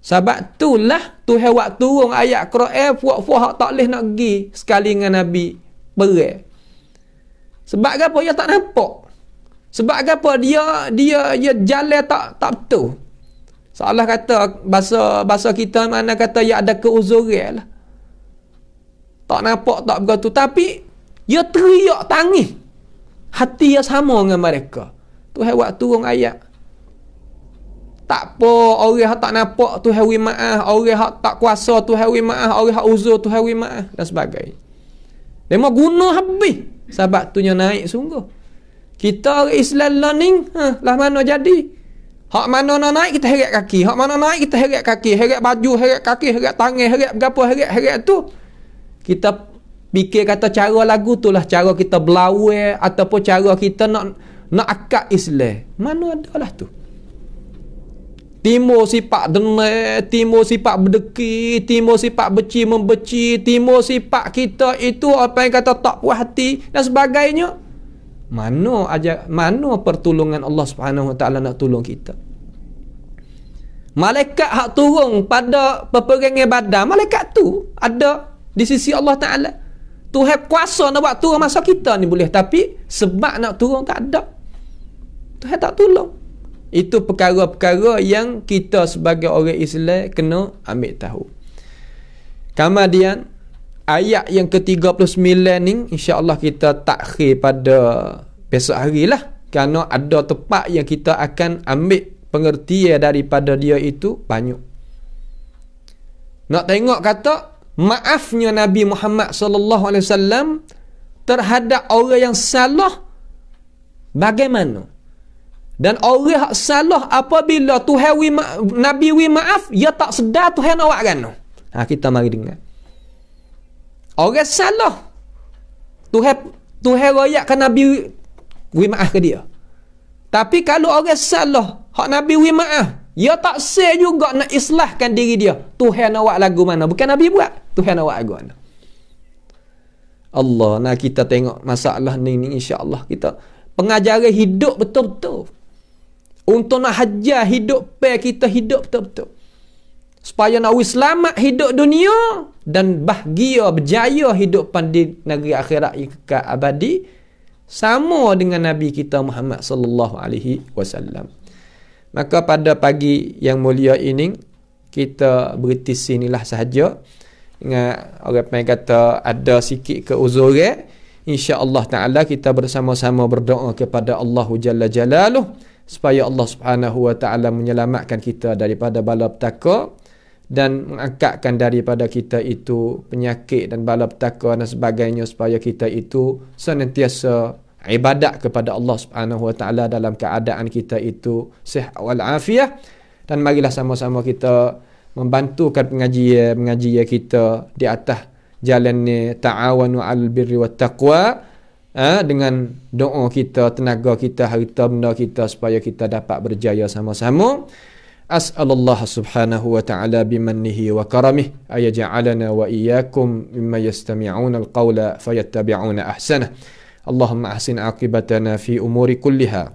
Sebab itulah Tuhan buat turun ayat Quran puak-puak hak tak boleh nak pergi sekali dengan Nabi berai. Sebab apa dia tak nampak? Sebab apa dia jalan tak betul. Seolah kata bahasa kita mana kata ya ada keuzuran lah. Tak nampak tak begitu, tapi dia teriak tangis. Hati dia sama dengan mereka. Tuhan buat turun ayat. Tak apa orang yang tak nampak Tuhan wi maaf, orang yang tak kuasa Tuhan wi maaf, orang yang uzur Tuhan wi maaf dan sebagainya. Dia mau guna habis. Sebab tu nya naik sungguh. Kita orang Islam learning, lah mana jadi? Hak mana nak naik kita heret kaki, hak mana naik kita heret kaki, heret baju, heret kaki, heret tangan, heret berapa, heret tu. Kita fikir kata cara lagu tu lah cara kita berlawan ataupun cara kita nak akad Islam. Mana adalah tu. Timur sifat dengar, timur sifat berdeki, timur sifat beci membeci, timur sifat kita itu apa yang kata tak puas hati dan sebagainya. Mana pertolongan Allah Subhanahu Wa Taala nak tolong kita? Malaikat hak turun pada peperangan Badar, malaikat tu ada di sisi Allah Taala. Tuhan kuasa nak buat turun masa kita ni boleh, tapi sebab nak turun tak ada. Tuhan tak tolong. Itu perkara-perkara yang kita sebagai orang Islam kena ambil tahu. Kemudian ayat yang ke-39 ni insya-Allah kita takhir pada besok hari lah, kerana ada tempat yang kita akan ambil pengertian daripada dia itu banyak. Nak tengok kata maafnya Nabi Muhammad sallallahu alaihi wasallam terhadap orang yang salah bagaimana? Dan orang yang salah apabila Tuhan Nabi wi maaf, dia tak sedar Tuhan nak buat kan? Kita mari dengar. Orang salah Tuhan royakkan Nabi wi maaf ke dia. Tapi kalau orang salah hak Nabi wi maaf, dia tak say juga nak islahkan diri dia. Tuhan nak buat lagu mana? Bukan Nabi buat. Tuhan nak buat lagu mana? Allah, nak kita tengok masalah ni insya-Allah kita pengajaran hidup betul-betul. Untuk nak hajar hidup kita hidup betul-betul. Supaya nak selamat hidup dunia dan bahagia berjaya hidup di negeri akhirat yang kekal abadi sama dengan Nabi kita Muhammad sallallahu alaihi wasallam. Maka pada pagi yang mulia ini kita berhenti sinilah sahaja. Ingat orang yang kata ada sikit keuzuran, insya-Allah taala kita bersama-sama berdoa kepada Allah Jalla Jalaluh supaya Allah Subhanahu Wa Taala menyelamatkan kita daripada bala petaka dan mengangkatkan daripada kita itu penyakit dan bala petaka dan sebagainya, supaya kita itu senantiasa ibadat kepada Allah Subhanahu Wa Taala dalam keadaan kita itu sihat wal afiah. Dan marilah sama-sama kita membantukan pengajian kita di atas jalan ni ta'awanu 'alal birri wat taqwa, dengan doa kita, tenaga kita, harta benda kita, supaya kita dapat berjaya sama-sama. As'alullah subhanahu wa ta'ala bimannihi wa karamih ayaj'alana wa iyyakum mimman yastami'una al-qawla fayattabi'una ahsanah. Allahumma ahsin aqibatana fi umuri kulliha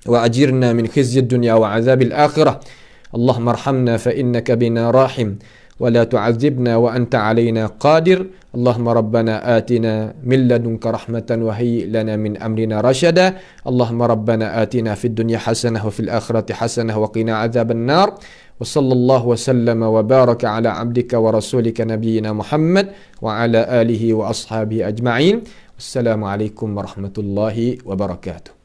wa ajirna min khizyi ad-dunya wa 'adzabil akhirah. Allahumma arhamna fa innaka bina rahim ولا تعذبنا وأنت علينا قادر. اللهم ربنا آتنا من لدنك رحمة وهيئ لنا من أمرنا رشدا. اللهم ربنا آتنا في الدنيا حسنة وفي الآخرة حسنة وقنا عذاب النار. وصلى الله وسلم وبارك على عبدك ورسولك نبينا محمد وعلى آله وأصحابه أجمعين. والسلام عليكم ورحمة الله وبركاته.